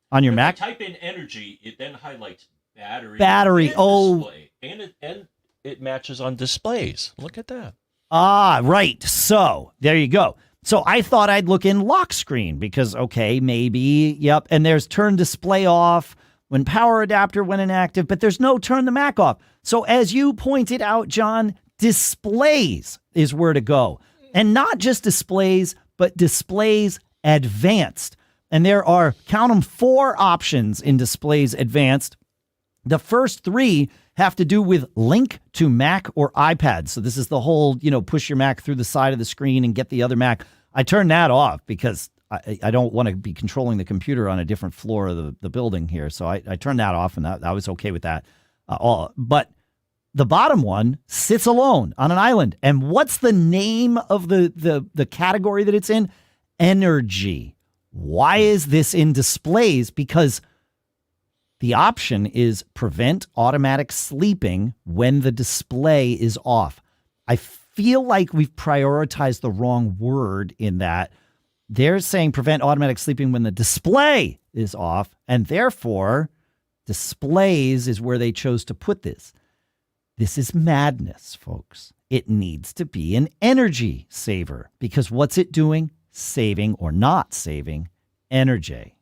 On your if Mac? I type in energy, it then highlights battery. Battery. Display, and it matches on displays. Look at that. Ah, right. So there you go. So I thought I'd look in lock screen because, okay, maybe, yep. And there's turn display off when power adapter went inactive, but there's no turn the Mac off. So as you pointed out, John, displays is where to go. And not just displays, but displays advanced. And there are, count them, 4 options in displays advanced. The first 3 have to do with link to Mac or iPad. So this is the whole, push your Mac through the side of the screen and get the other Mac. I turned that off because I don't want to be controlling the computer on a different floor of the building here. So I turned that off, and I was okay with that. But the bottom one sits alone on an island. And what's the name of the category that it's in? Energy. Why is this in displays? Because the option is prevent automatic sleeping when the display is off. I feel like we've prioritized the wrong word in that. They're saying prevent automatic sleeping when the display is off, and therefore displays is where they chose to put this. This is madness, folks. It needs to be an energy saver because what's it doing? Saving or not saving energy.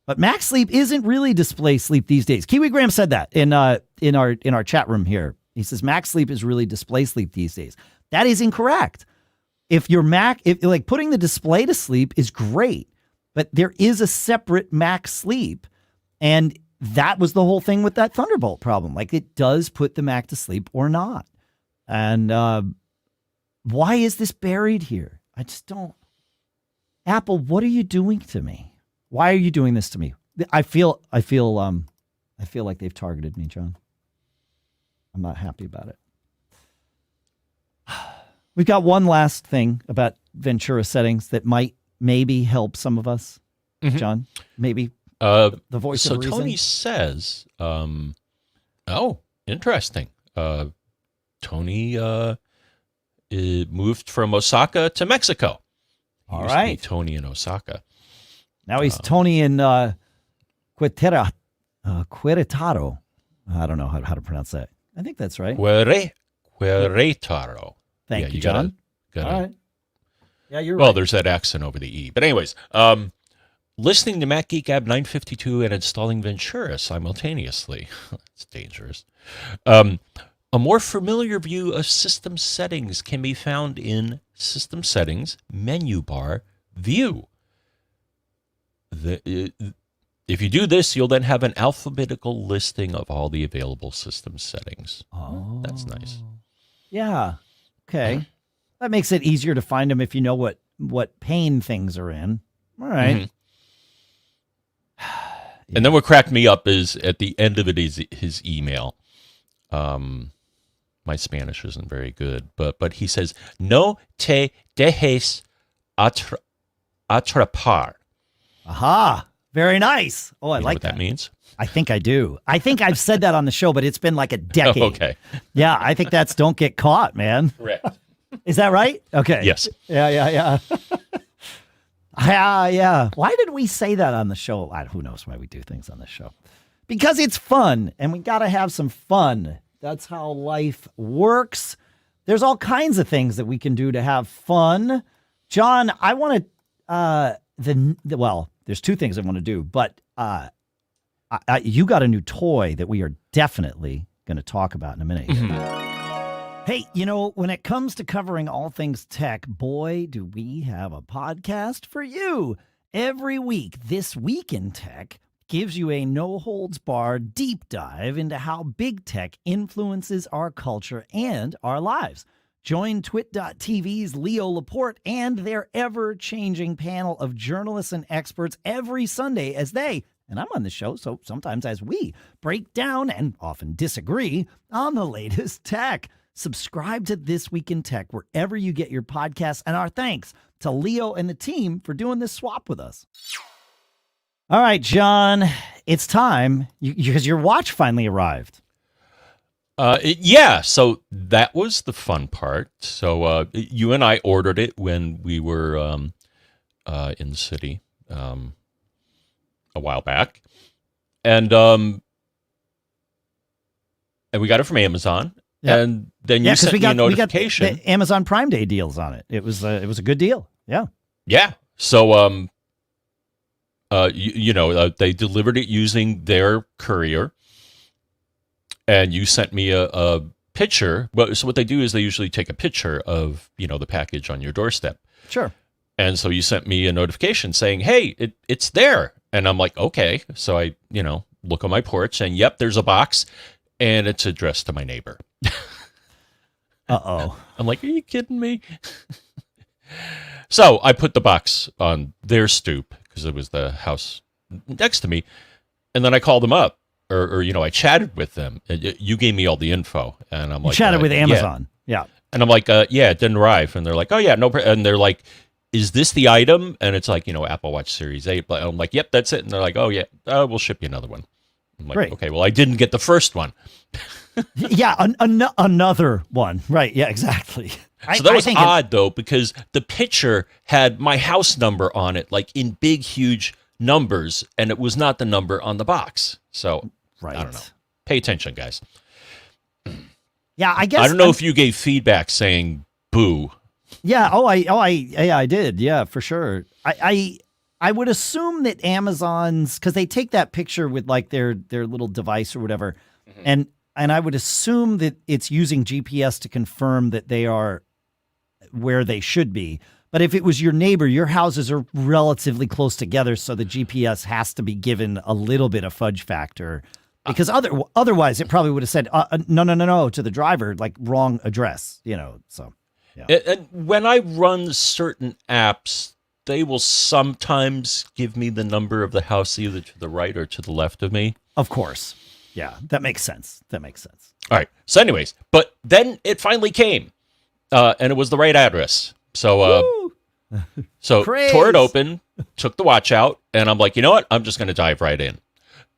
But Mac Sleep isn't really display sleep these days. KiwiGram said that in our chat room here. He says Mac Sleep is really display sleep these days. That is incorrect. If your Mac, like putting the display to sleep is great, but there is a separate Mac Sleep, and that was the whole thing with that Thunderbolt problem. Like it does put the Mac to sleep or not. And why is this buried here? I just don't. Apple, what are you doing to me? Why are you doing this to me? I feel like they've targeted me, John. I'm not happy about it. We've got one last thing about Ventura settings that might maybe help some of us, John. Maybe the voice of reason. So Tony says, interesting. Tony moved from Osaka to Mexico. He used to be Tony in Osaka. Now he's Tony in Querétaro. I don't know how to pronounce that. I think that's right. Querétaro. Thank you, John. All right. Yeah, you're right. Well, there's that accent over the E. But anyways, listening to Mac Geek Gab 952 and installing Ventura simultaneously. It's dangerous. A more familiar view of system settings can be found in System Settings, Menu Bar, View. If you do this, you'll then have an alphabetical listing of all the available system settings. Oh, that's nice. Yeah. Okay. That makes it easier to find them if you know what pane things are in. All right. And then what cracked me up is at the end of it is his email. My Spanish isn't very good, but he says, "No te dejes atrapar." Aha. Very nice. Oh, I like what that means. I think I do. I think I've said that on the show, but it's been like a decade. Oh, okay. Yeah, I think that's don't get caught, man. Correct. Is that right? Okay. Yes. Yeah. Yeah. Why did we say that on the show? Who knows why we do things on the show? Because it's fun, and we got to have some fun. That's how life works. There's all kinds of things that we can do to have fun. John, I want to, there's two things I want to do, but you got a new toy that we are definitely going to talk about in a minute. Hey, when it comes to covering all things tech, boy, do we have a podcast for you. Every week, This Week in Tech gives you a no-holds-barred deep dive into how big tech influences our culture and our lives. Join Twit.tv's Leo Laporte and their ever-changing panel of journalists and experts every Sunday as they, and I'm on the show, so sometimes as we, break down and often disagree on the latest tech. Subscribe to This Week in Tech wherever you get your podcasts, and our thanks to Leo and the team for doing this swap with us. All right, John, it's time because your watch finally arrived. Yeah, so that was the fun part. So you and I ordered it when we were in the city a while back, and we got it from Amazon. Yep. And then you sent me a notification. We got the Amazon Prime Day deals on it. It was a good deal. Yeah. Yeah. So they delivered it using their courier, and you sent me a picture. But so what they do is they usually take a picture of the package on your doorstep. Sure. And so you sent me a notification saying, "Hey, it's there," and I'm like, "Okay." So I look on my porch, and yep, there's a box, and it's addressed to my neighbor. Uh-oh. I'm like, are you kidding me? So I put the box on their stoop because it was the house next to me. And then I called them up or I chatted with them. You gave me all the info. And I'm like, you chatted with Amazon. Yeah. And I'm like, yeah, it didn't arrive. And they're like, oh, yeah, no. And they're like, is this the item? And it's like, Apple Watch Series 8. But I'm like, yep, that's it. And they're like, oh, yeah, we'll ship you another one. I'm like, Great. Okay, well, I didn't get the first one. Yeah, another one. Right, yeah, exactly. So that was odd, though, because the picture had my house number on it, like in big, huge numbers, and it was not the number on the box. So, right. I don't know. Pay attention, guys. Yeah, I guess. I don't know if you gave feedback saying boo. Yeah, I did. Yeah, for sure. I would assume that Amazon's, because they take that picture with like their little device or whatever, and I would assume that it's using GPS to confirm that they are where they should be. But if it was your neighbor, your houses are relatively close together, so the GPS has to be given a little bit of fudge factor. Because otherwise, it probably would have said, no, to the driver, like wrong address, so. Yeah. And when I run certain apps, they will sometimes give me the number of the house either to the right or to the left of me. Of course. Yeah, that makes sense. All right. So anyways, but then it finally came, and it was the right address. So tore it open, took the watch out, and I'm like, you know what? I'm just going to dive right in.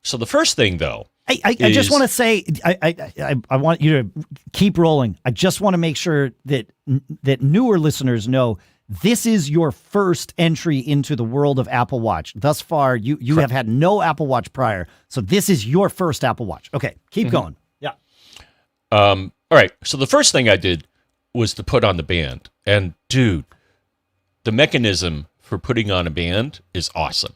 So the first thing, though, I just want to say, I want you to keep rolling. I just want to make sure that newer listeners know this is your first entry into the world of Apple Watch. Thus far, you have had no Apple Watch prior, so this is your first Apple Watch. Okay, keep going. Yeah. All right. So the first thing I did was to put on the band, and dude, the mechanism for putting on a band is awesome.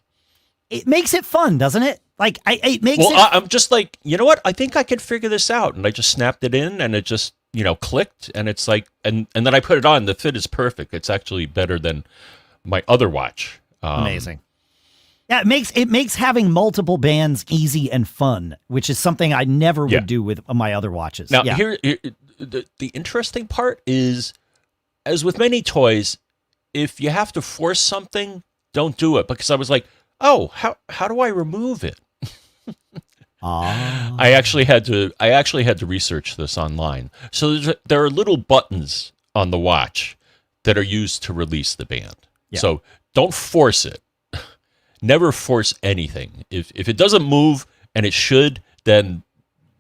It makes it fun, doesn't it? Like it makes. Well, I'm just like, you know what? I think I could figure this out, and I just snapped it in, and it just clicked, and it's like, and then I put it on. The fit is perfect. It's actually better than my other watch. Amazing. Yeah, it makes having multiple bands easy and fun, which is something I never would do with my other watches. Now, here the interesting part is, as with many toys, if you have to force something, don't do it, because I was like, oh, how do I remove it? I actually had to research this online. So there are little buttons on the watch that are used to release the band. Yeah. So don't force it. Never force anything. If it doesn't move, and it should, then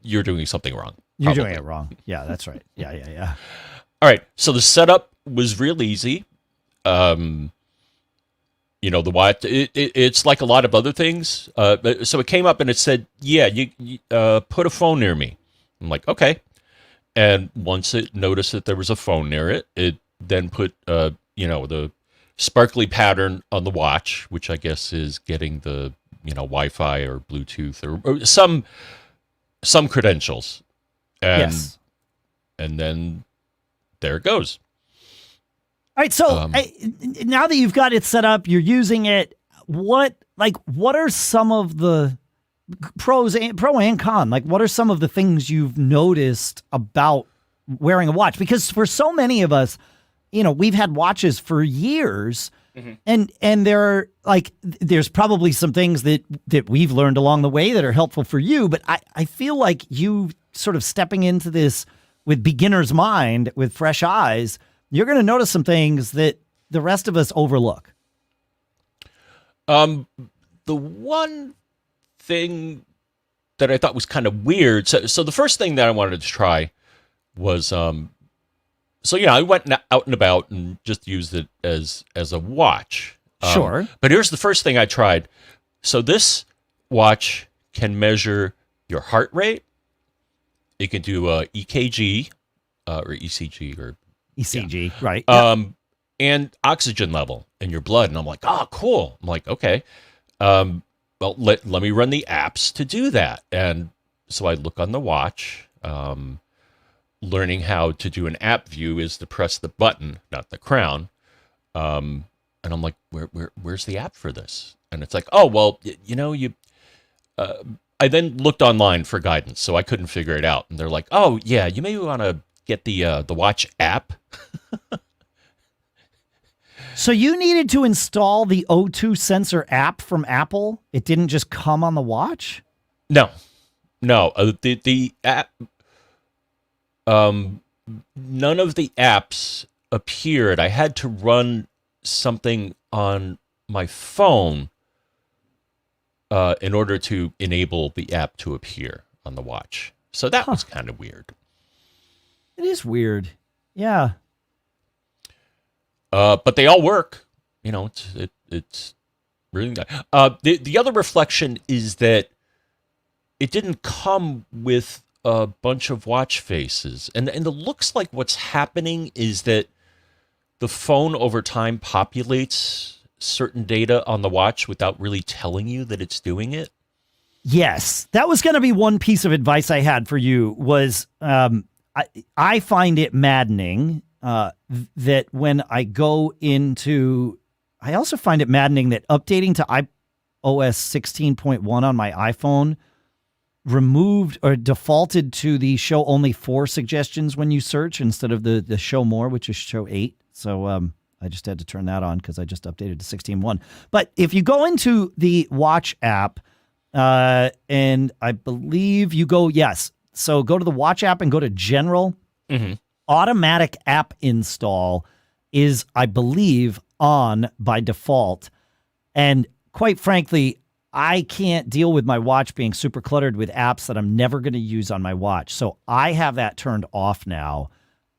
you're doing something wrong. You're doing it wrong. Yeah, that's right. Yeah. All right. So the setup was real easy. The watch, it's like a lot of other things. So it came up and it said, yeah, you put a phone near me. I'm like, okay. And once it noticed that there was a phone near it, it then put, the sparkly pattern on the watch, which I guess is getting the, Wi-Fi or Bluetooth or some credentials. And, yes. And then there it goes. All right, so now that you've got it set up, you're using it. What are some of the pro and con? Like, what are some of the things you've noticed about wearing a watch? Because for so many of us, we've had watches for years, and there's probably some things that we've learned along the way that are helpful for you. But I feel like you sort of stepping into this with beginner's mind, with fresh eyes. You're going to notice some things that the rest of us overlook. The one thing that I thought was kind of weird. So the first thing that I wanted to try was, I went out and about and just used it as a watch. Sure. But here's the first thing I tried. So this watch can measure your heart rate. It can do EKG or ECG or ECG, yeah. Right. And oxygen level in your blood. And I'm like, oh, cool. I'm like, okay. Well, let me run the apps to do that. And so I look on the watch. Learning how to do an app view is to press the button, not the crown. And I'm like, where's the app for this? And it's like, oh, well, I then looked online for guidance, so I couldn't figure it out. And they're like, oh, yeah, you may want to get the watch app. So you needed to install the O2 sensor app from Apple? It didn't just come on the watch? No. The app, none of the apps appeared. I had to run something on my phone in order to enable the app to appear on the watch. So that was kind of weird. It is weird. Yeah. But they all work. It's really nice. The other reflection is that it didn't come with a bunch of watch faces. And it looks like what's happening is that the phone over time populates certain data on the watch without really telling you that it's doing it. Yes. That was going to be one piece of advice I had for you was I find it maddening that when I go into, I also find it maddening that updating to iOS 16.1 on my iPhone removed or defaulted to the show only 4 suggestions when you search instead of the show more, which is show 8. So I just had to turn that on because I just updated to 16.1. But if you go into the Watch app, and I believe you go, yes. So go to the Watch app and go to General. Mm-hmm. Automatic app install is, I believe, on by default. And quite frankly, I can't deal with my watch being super cluttered with apps that I'm never going to use on my watch. So I have that turned off now.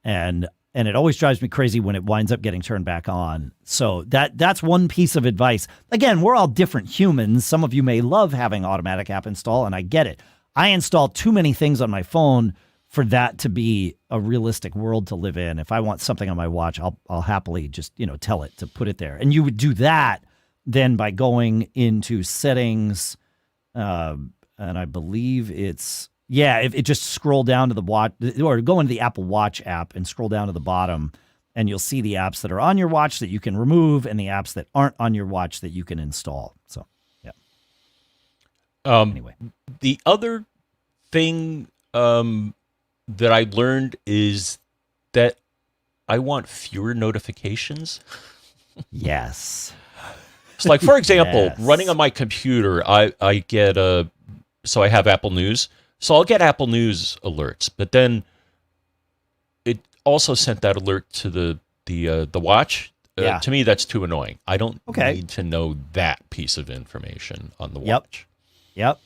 And it always drives me crazy when it winds up getting turned back on. So that's one piece of advice. Again, we're all different humans. Some of you may love having automatic app install, and I get it. I install too many things on my phone for that to be a realistic world to live in. If I want something on my watch, I'll happily just, tell it to put it there. And you would do that then by going into settings, and I believe it's, if it just scroll down to the watch, or go into the Apple Watch app and scroll down to the bottom, and you'll see the apps that are on your watch that you can remove and the apps that aren't on your watch that you can install. So, yeah. Anyway. The other thing that I learned is that I want fewer notifications. Yes. So like, for example, Yes. running on my computer, I get so I have Apple News. So I'll get Apple News alerts, but then it also sent that alert to the watch. Yeah. To me, that's too annoying. I don't Okay. need to know that piece of information on the watch. Yep.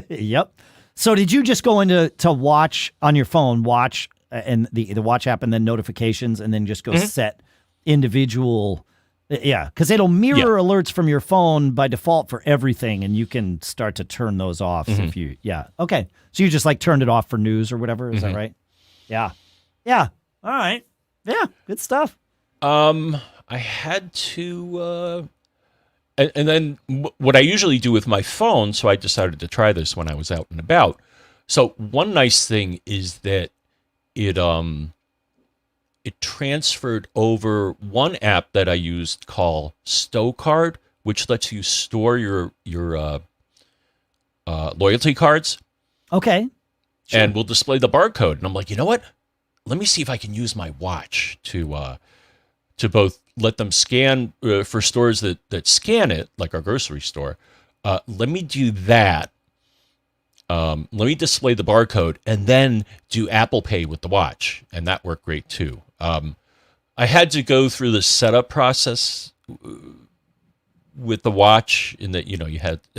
Yep. So did you just go into watch on your phone, watch and the watch app and then notifications and then just go set individual? Yeah, because it'll mirror alerts from your phone by default for everything, and you can start to turn those off if you. Yeah. Okay. So you just like turned it off for news or whatever. Is that right? Yeah. Yeah. All right. Yeah. Good stuff. I had to, and then what I usually do with my phone, so I decided to try this when I was out and about. So one nice thing is that it transferred over one app that I used called StowCard, which lets you store your loyalty cards. Okay. Sure. And will display the barcode. And I'm like, you know what? Let me see if I can use my watch to both let them scan for stores that scan it, like our grocery store. Let me do that. Let me display the barcode and then do Apple Pay with the watch. And that worked great too. I had to go through the setup process with the watch in that,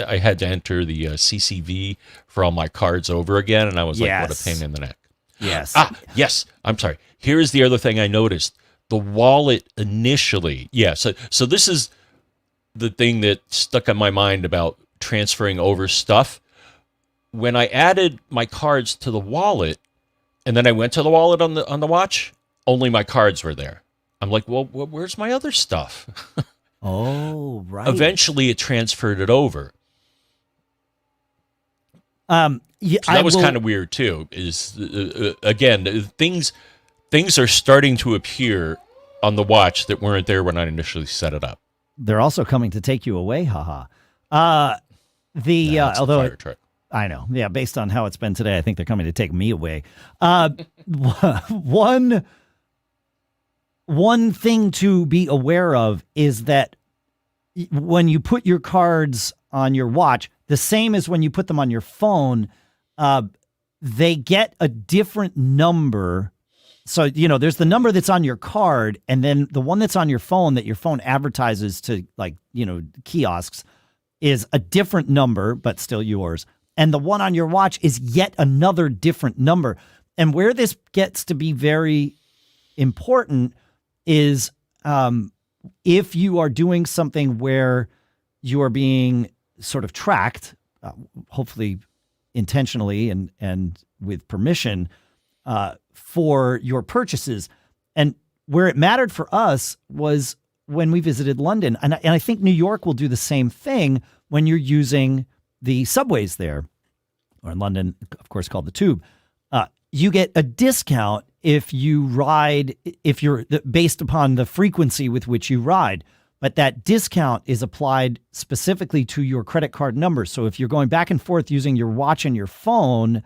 I had to enter the CCV for all my cards over again. And I was like, what a pain in the neck. Yes. Yes. I'm sorry. Here's the other thing I noticed. The wallet initially. Yeah. So this is the thing that stuck in my mind about transferring over stuff. When I added my cards to the wallet and then I went to the wallet on the watch, only my cards were there. I'm like, well, where's my other stuff? Oh, right. Eventually it transferred it over. Yeah, so that was kind of weird too. Is again, things are starting to appear on the watch that weren't there when I initially set it up. They're also coming to take you away, haha. Although fire truck. I know, yeah, based on how it's been today, I think they're coming to take me away. One thing to be aware of is that when you put your cards on your watch, the same as when you put them on your phone, they get a different number. So, there's the number that's on your card, and then the one that's on your phone that your phone advertises to, kiosks is a different number, but still yours. And the one on your watch is yet another different number. And where this gets to be very important is if you are doing something where you are being sort of tracked, hopefully intentionally and with permission, for your purchases. And where it mattered for us was when we visited London. And I think New York will do the same thing when you're using the subways there, or in London, of course, called the Tube. You get a discount if you're based upon the frequency with which you ride. But that discount is applied specifically to your credit card number. So if you're going back and forth using your watch and your phone,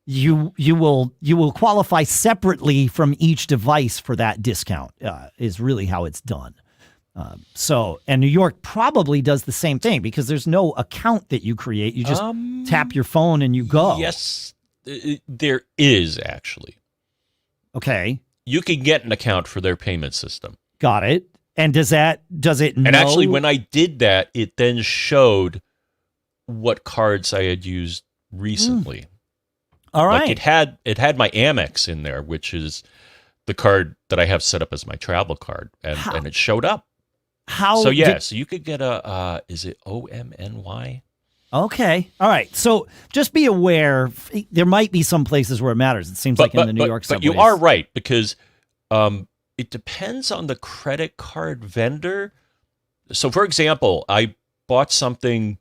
you will qualify separately from each device for that discount, is really how it's done. And New York probably does the same thing because there's no account that you create. You just tap your phone and you go. Yes, there is actually. Okay. You can get an account for their payment system. Got it. And does it know? And actually, when I did that, it then showed what cards I had used recently. All right. Like it had my Amex in there, which is the card that I have set up as my travel card, and it showed up. So you could get is it OMNY? Okay. All right. So just be aware, there might be some places where it matters. It seems like in the New York subways. But you are right, because it depends on the credit card vendor. So, for example, I bought something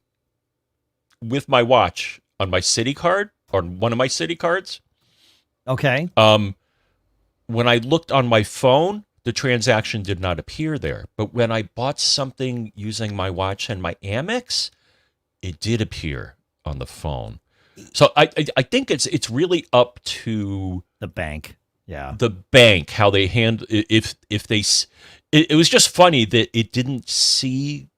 with my watch on my Citi card, or one of my Citi cards. Okay. When I looked on my phone, the transaction did not appear there. But when I bought something using my watch and my Amex, it did appear on the phone. So I think it's really up to the bank. Yeah. The bank, how they handle if they. It was just funny that it didn't see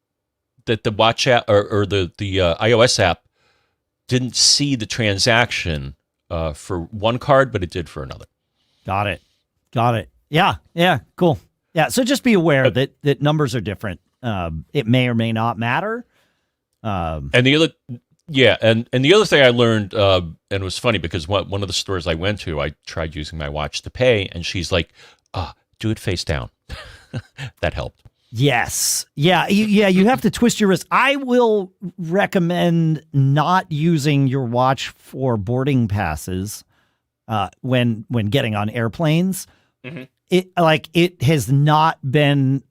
that the watch app or the iOS app didn't see the transaction for one card, but it did for another. Got it. Yeah. Cool. Yeah. So just be aware that numbers are different. It may or may not matter. And the Yeah, and the other thing I learned, and it was funny because one of the stores I went to, I tried using my watch to pay, and she's like, do it face down. That helped. Yes. Yeah. You have to twist your wrist. I will recommend not using your watch for boarding passes when getting on airplanes. Mm-hmm. It has not been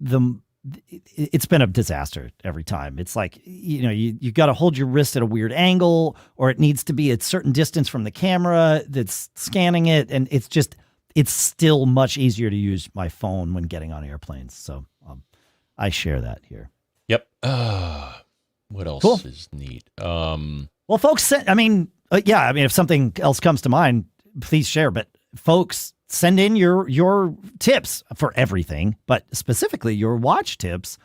it's been a disaster every time. It's like, you got to hold your wrist at a weird angle, or it needs to be a certain distance from the camera that's scanning it. And it's still much easier to use my phone when getting on airplanes. So I share that here. Yep. What else is neat? Well, folks, if something else comes to mind, please share. But folks, send in your tips for everything, but specifically your watch tips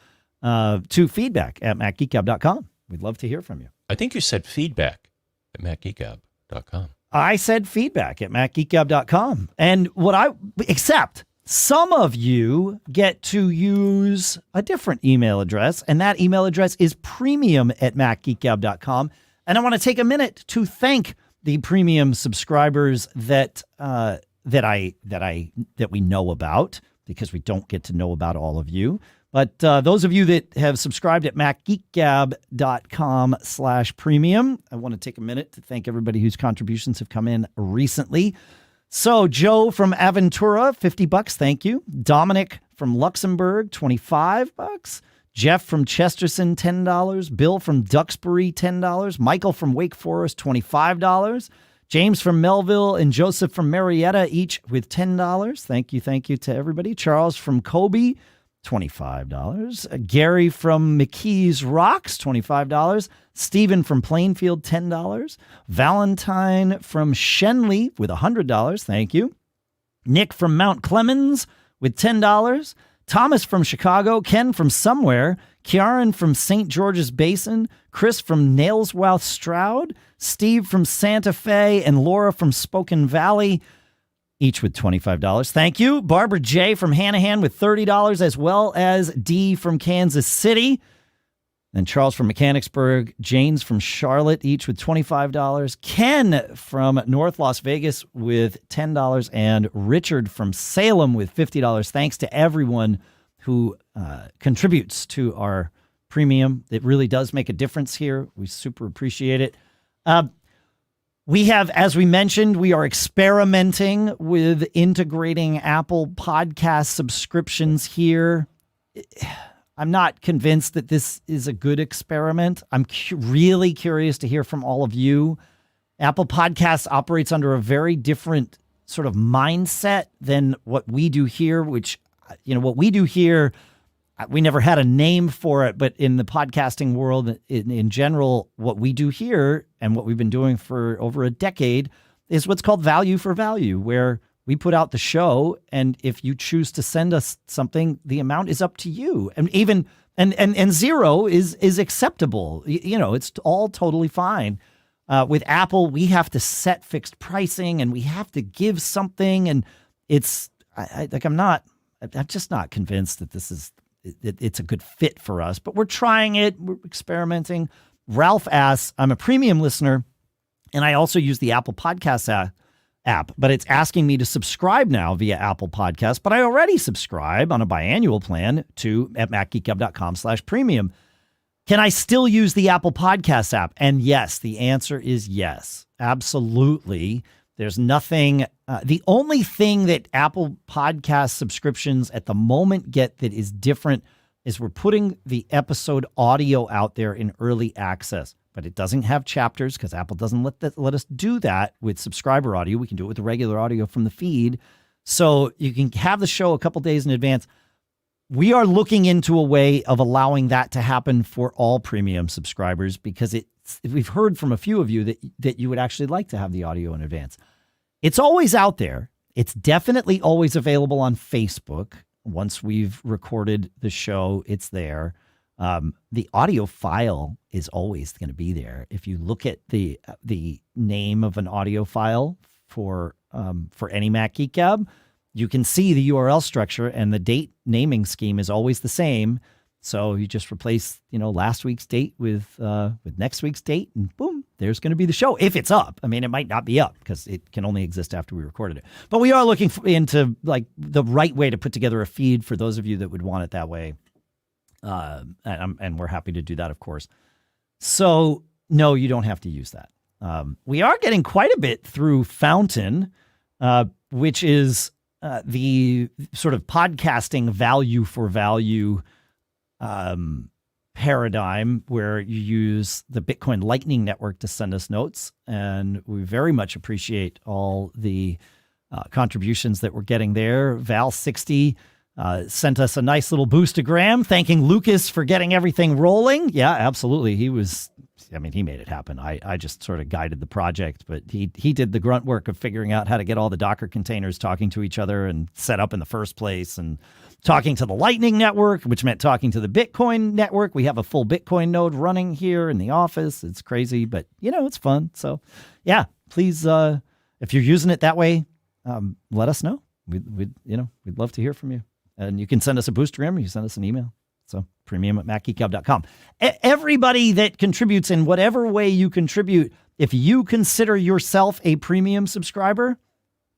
to feedback@macgeekgab.com. We'd love to hear from you. I think you said feedback@macgeekgab.com. I said feedback@macgeekgab.com. And except some of you get to use a different email address, and that email address is premium@macgeekgab.com. And I want to take a minute to thank the premium subscribers that we know about, because we don't get to know about all of you. But those of you that have subscribed at macgeekgab.com/premium, I want to take a minute to thank everybody whose contributions have come in recently. So Joe from Ventura, $50, thank you. Dominic from Luxembourg, $25. Jeff from Chesterton, $10. Bill from Duxbury, $10. Michael from Wake Forest, $25. James from Melville and Joseph from Marietta, each with $10. Thank you to everybody. Charles from Kobe, $25. Gary from McKees Rocks, $25. Stephen from Plainfield, $10. Valentine from Shenley with $100. Thank you. Nick from Mount Clemens with $10. Thomas from Chicago. Ken from somewhere. Kieran from St. George's Basin. Chris from Nailsworth Stroud. Steve from Santa Fe. And Laura from Spoken Valley, each with $25. Thank you. Barbara J. from Hanahan with $30, as well as D. from Kansas City. And Charles from Mechanicsburg. James from Charlotte, each with $25. Ken from North Las Vegas with $10. And Richard from Salem with $50. Thanks to everyone who contributes to our premium. It really does make a difference here. We super appreciate it. We have, as we mentioned, we are experimenting with integrating Apple Podcast subscriptions here. I'm not convinced that this is a good experiment. I'm really curious to hear from all of you. Apple Podcasts operates under a very different sort of mindset than what we do here, which, what we do here, we never had a name for it, but in the podcasting world in general, what we do here and what we've been doing for over a decade is what's called value for value, where we put out the show, and if you choose to send us something, the amount is up to you. And even and zero is acceptable. It's all totally fine. With Apple, we have to set fixed pricing, and we have to give something, and I'm just not convinced that this is it's a good fit for us, but we're trying it. We're experimenting. Ralph asks, I'm a premium listener, and I also use the Apple Podcasts app, but it's asking me to subscribe now via Apple Podcasts, but I already subscribe on a biannual plan at macgeekgab.com/premium. Can I still use the Apple Podcasts app? And yes, the answer is yes, absolutely. There's nothing, the only thing that Apple Podcast subscriptions at the moment get that is different is we're putting the episode audio out there in early access, but it doesn't have chapters because Apple doesn't let us do that with subscriber audio. We can do it with the regular audio from the feed. So you can have the show a couple days in advance. We are looking into a way of allowing that to happen for all premium subscribers, because we've heard from a few of you that you would actually like to have the audio in advance. It's always out there. It's definitely always available on Facebook. Once we've recorded the show, it's there. The audio file is always going to be there. If you look at the name of an audio file for any Mac Geek Gab, you can see the URL structure, and the date naming scheme is always the same. So you just replace, last week's date with next week's date, and boom, there's going to be the show if it's up. I mean, it might not be up because it can only exist after we recorded it. But we are looking into like the right way to put together a feed for those of you that would want it that way. And we're happy to do that, of course. So no, you don't have to use that. We are getting quite a bit through Fountain, which is the sort of podcasting value for value paradigm where you use the Bitcoin Lightning Network to send us notes. And we very much appreciate all the contributions that we're getting there. Val60 sent us a nice little boostagram thanking Lucas for getting everything rolling. Yeah, absolutely. He made it happen. I just sort of guided the project, but he did the grunt work of figuring out how to get all the Docker containers talking to each other and set up in the first place, and talking to the Lightning Network, which meant talking to the Bitcoin network. We have a full Bitcoin node running here in the office. It's crazy, but it's fun. So yeah, please, if you're using it that way, let us know. We'd love to hear from you. And you can send us a boostagram, or you send us an email. So premium@macgeekgab.com. Everybody that contributes in whatever way you contribute, if you consider yourself a premium subscriber,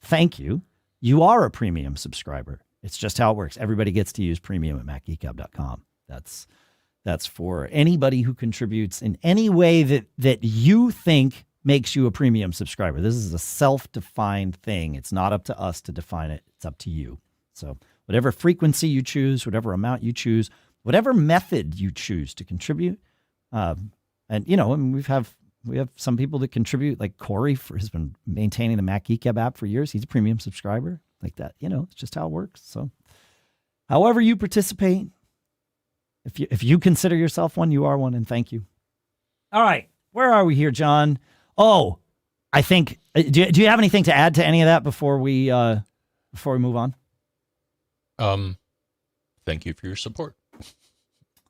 thank you. You are a premium subscriber. It's just how it works. Everybody gets to use premium@macgeekgab.com. That's for anybody who contributes in any way that you think makes you a premium subscriber. This is a self-defined thing. It's not up to us to define it. It's up to you. So whatever frequency you choose, whatever amount you choose, whatever method you choose to contribute. We have some people that contribute, like Corey has been maintaining the Mac Geek Gab app for years. He's a premium subscriber like that. It's just how it works. So however you participate, if you consider yourself one, you are one, and thank you. All right. Where are we here, John? Oh, I think, do you have anything to add to any of that before we move on? Thank you for your support.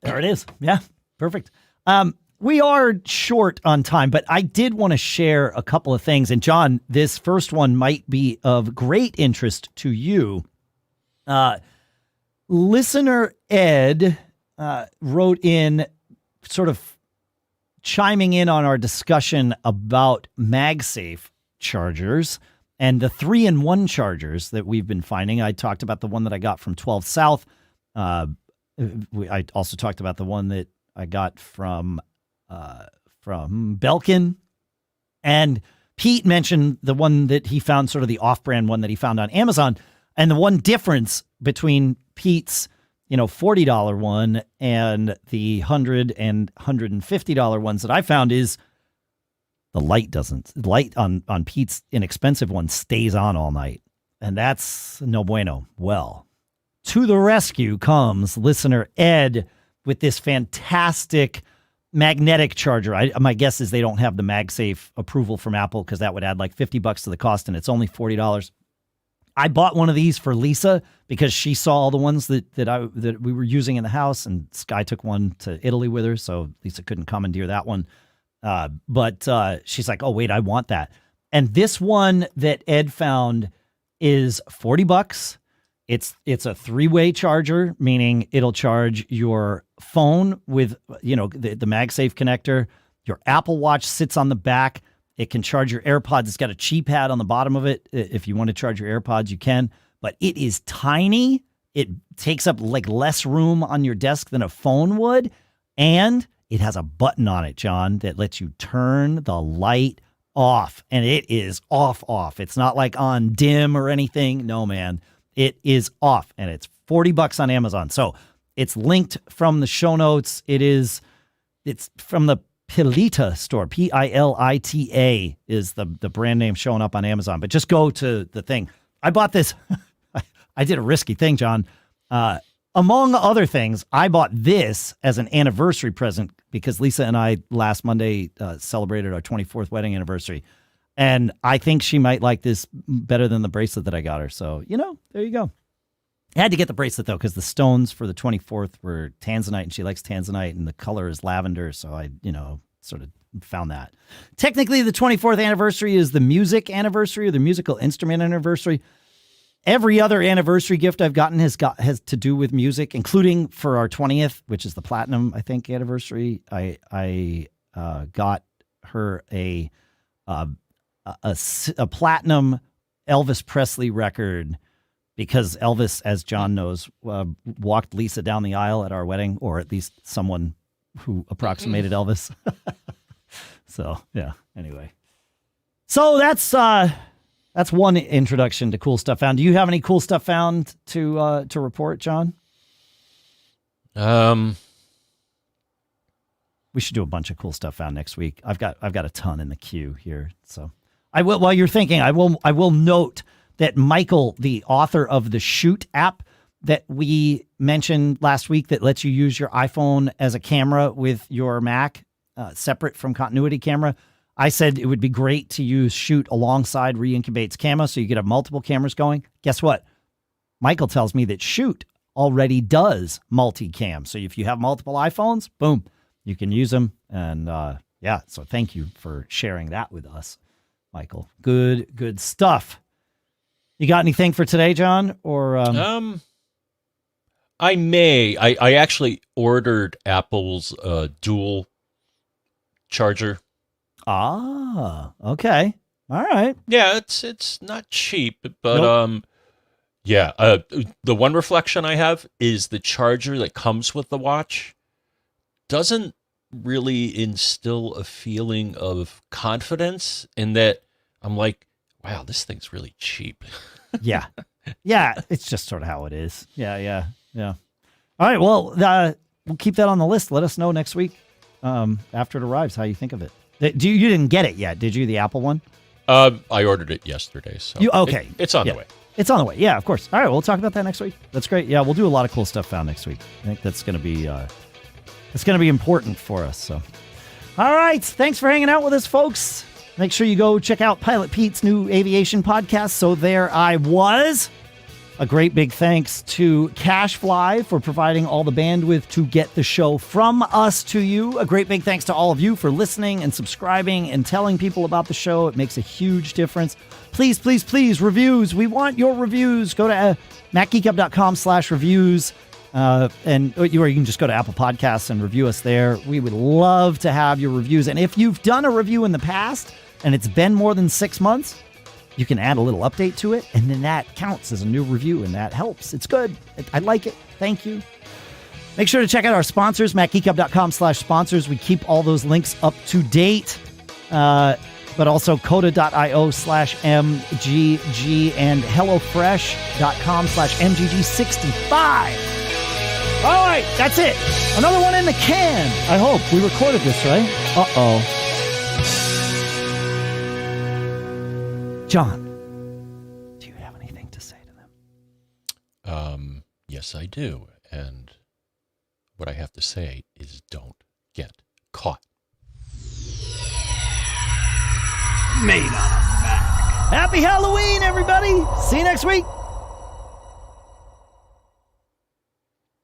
There it is. Yeah, perfect. We are short on time, but I did want to share a couple of things. And John, this first one might be of great interest to you. Listener Ed wrote in, sort of chiming in on our discussion about MagSafe chargers and the 3-in-1 chargers that we've been finding. I talked about the one that I got from 12 South. I also talked about the one that I got from Belkin. And Pete mentioned the one that he found, sort of the off-brand one that he found on Amazon. And the one difference between Pete's, $40 one and the $100 and $150 ones that I found is the light on Pete's inexpensive one stays on all night. And that's no bueno. Well, to the rescue comes listener Ed with this fantastic magnetic charger. My guess is they don't have the MagSafe approval from Apple, because that would add like $50 to the cost, and it's only $40. I bought one of these for Lisa because she saw all the ones that we were using in the house, and Sky took one to Italy with her, so Lisa couldn't commandeer that one. But she's like, oh, wait, I want that. And this one that Ed found is $40. It's a 3-way charger, meaning it'll charge your phone with, the MagSafe connector. Your Apple Watch sits on the back. It can charge your AirPods. It's got a Qi pad on the bottom of it. If you want to charge your AirPods, you can. But it is tiny. It takes up like less room on your desk than a phone would. And it has a button on it, John, that lets you turn the light off. And it is off. It's not like on dim or anything. No, man. It is off. And it's $40 on Amazon. So it's linked from the show notes. It's from the Pilita store. Pilita is the brand name showing up on Amazon. But just go to the thing. I bought this. I did a risky thing, John. Among other things, I bought this as an anniversary present because Lisa and I last Monday celebrated our 24th wedding anniversary. And I think she might like this better than the bracelet that I got her. So, there you go. I had to get the bracelet, though, because the stones for the 24th were tanzanite, and she likes tanzanite, and the color is lavender. So I, sort of found that. Technically, the 24th anniversary is the music anniversary, or the musical instrument anniversary. Every other anniversary gift I've gotten has to do with music, including for our 20th, which is the platinum, I think, anniversary. I got her a platinum Elvis Presley record because Elvis, as John knows, walked Lisa down the aisle at our wedding, or at least someone who approximated Elvis. So yeah. Anyway, so that's one introduction to cool stuff found. Do you have any cool stuff found to report, John? We should do a bunch of cool stuff found next week. I've got a ton in the queue here. So I will, while you're thinking, I will note that Michael, the author of the Shoot app that we mentioned last week that lets you use your iPhone as a camera with your Mac, separate from continuity camera. I said it would be great to use Shoot alongside Reincubate's Camo so you could have multiple cameras going. Guess what? Michael tells me that Shoot already does multicam. So if you have multiple iPhones, boom, you can use them. And yeah, so thank you for sharing that with us, Michael. Good stuff. You got anything for today, John? Or I actually ordered Apple's dual charger. Ah, okay. All right. Yeah, it's not cheap, but nope. The one reflection I have is the charger that comes with the watch doesn't really instill a feeling of confidence in that I'm like, wow, this thing's really cheap. Yeah. Yeah, it's just sort of how it is. Yeah. All right, well, we'll keep that on the list. Let us know next week after it arrives how you think of it. You didn't get it yet, did you, the Apple one? I ordered it yesterday. So okay. It's on the way. It's on the way. Yeah, of course. All right, we'll talk about that next week. That's great. Yeah, we'll do a lot of cool stuff found next week. I think that's going to be important for us. So, all right. Thanks for hanging out with us, folks. Make sure you go check out Pilot Pete's new aviation podcast. So there I was. A great big thanks to CacheFly for providing all the bandwidth to get the show from us to you. A great big thanks to all of you for listening and subscribing and telling people about the show. It makes a huge difference. Please, please, please, reviews. We want your reviews. Go to macgeekup.com/reviews. Or you can just go to Apple Podcasts and review us there. We would love to have your reviews. And if you've done a review in the past and it's been more than 6 months, you can add a little update to it, and then that counts as a new review, and that helps. It's good. I like it. Thank you. Make sure to check out our sponsors, macgeekup.com/sponsors. We keep all those links up to date, but also coda.io/MGG and HelloFresh.com/MGG65. All right, that's it. Another one in the can. I hope. We recorded this, right? Uh-oh. John, do you have anything to say to them? Yes, I do. And what I have to say is don't get caught. Made on a Mac. Happy Halloween, everybody. See you next week.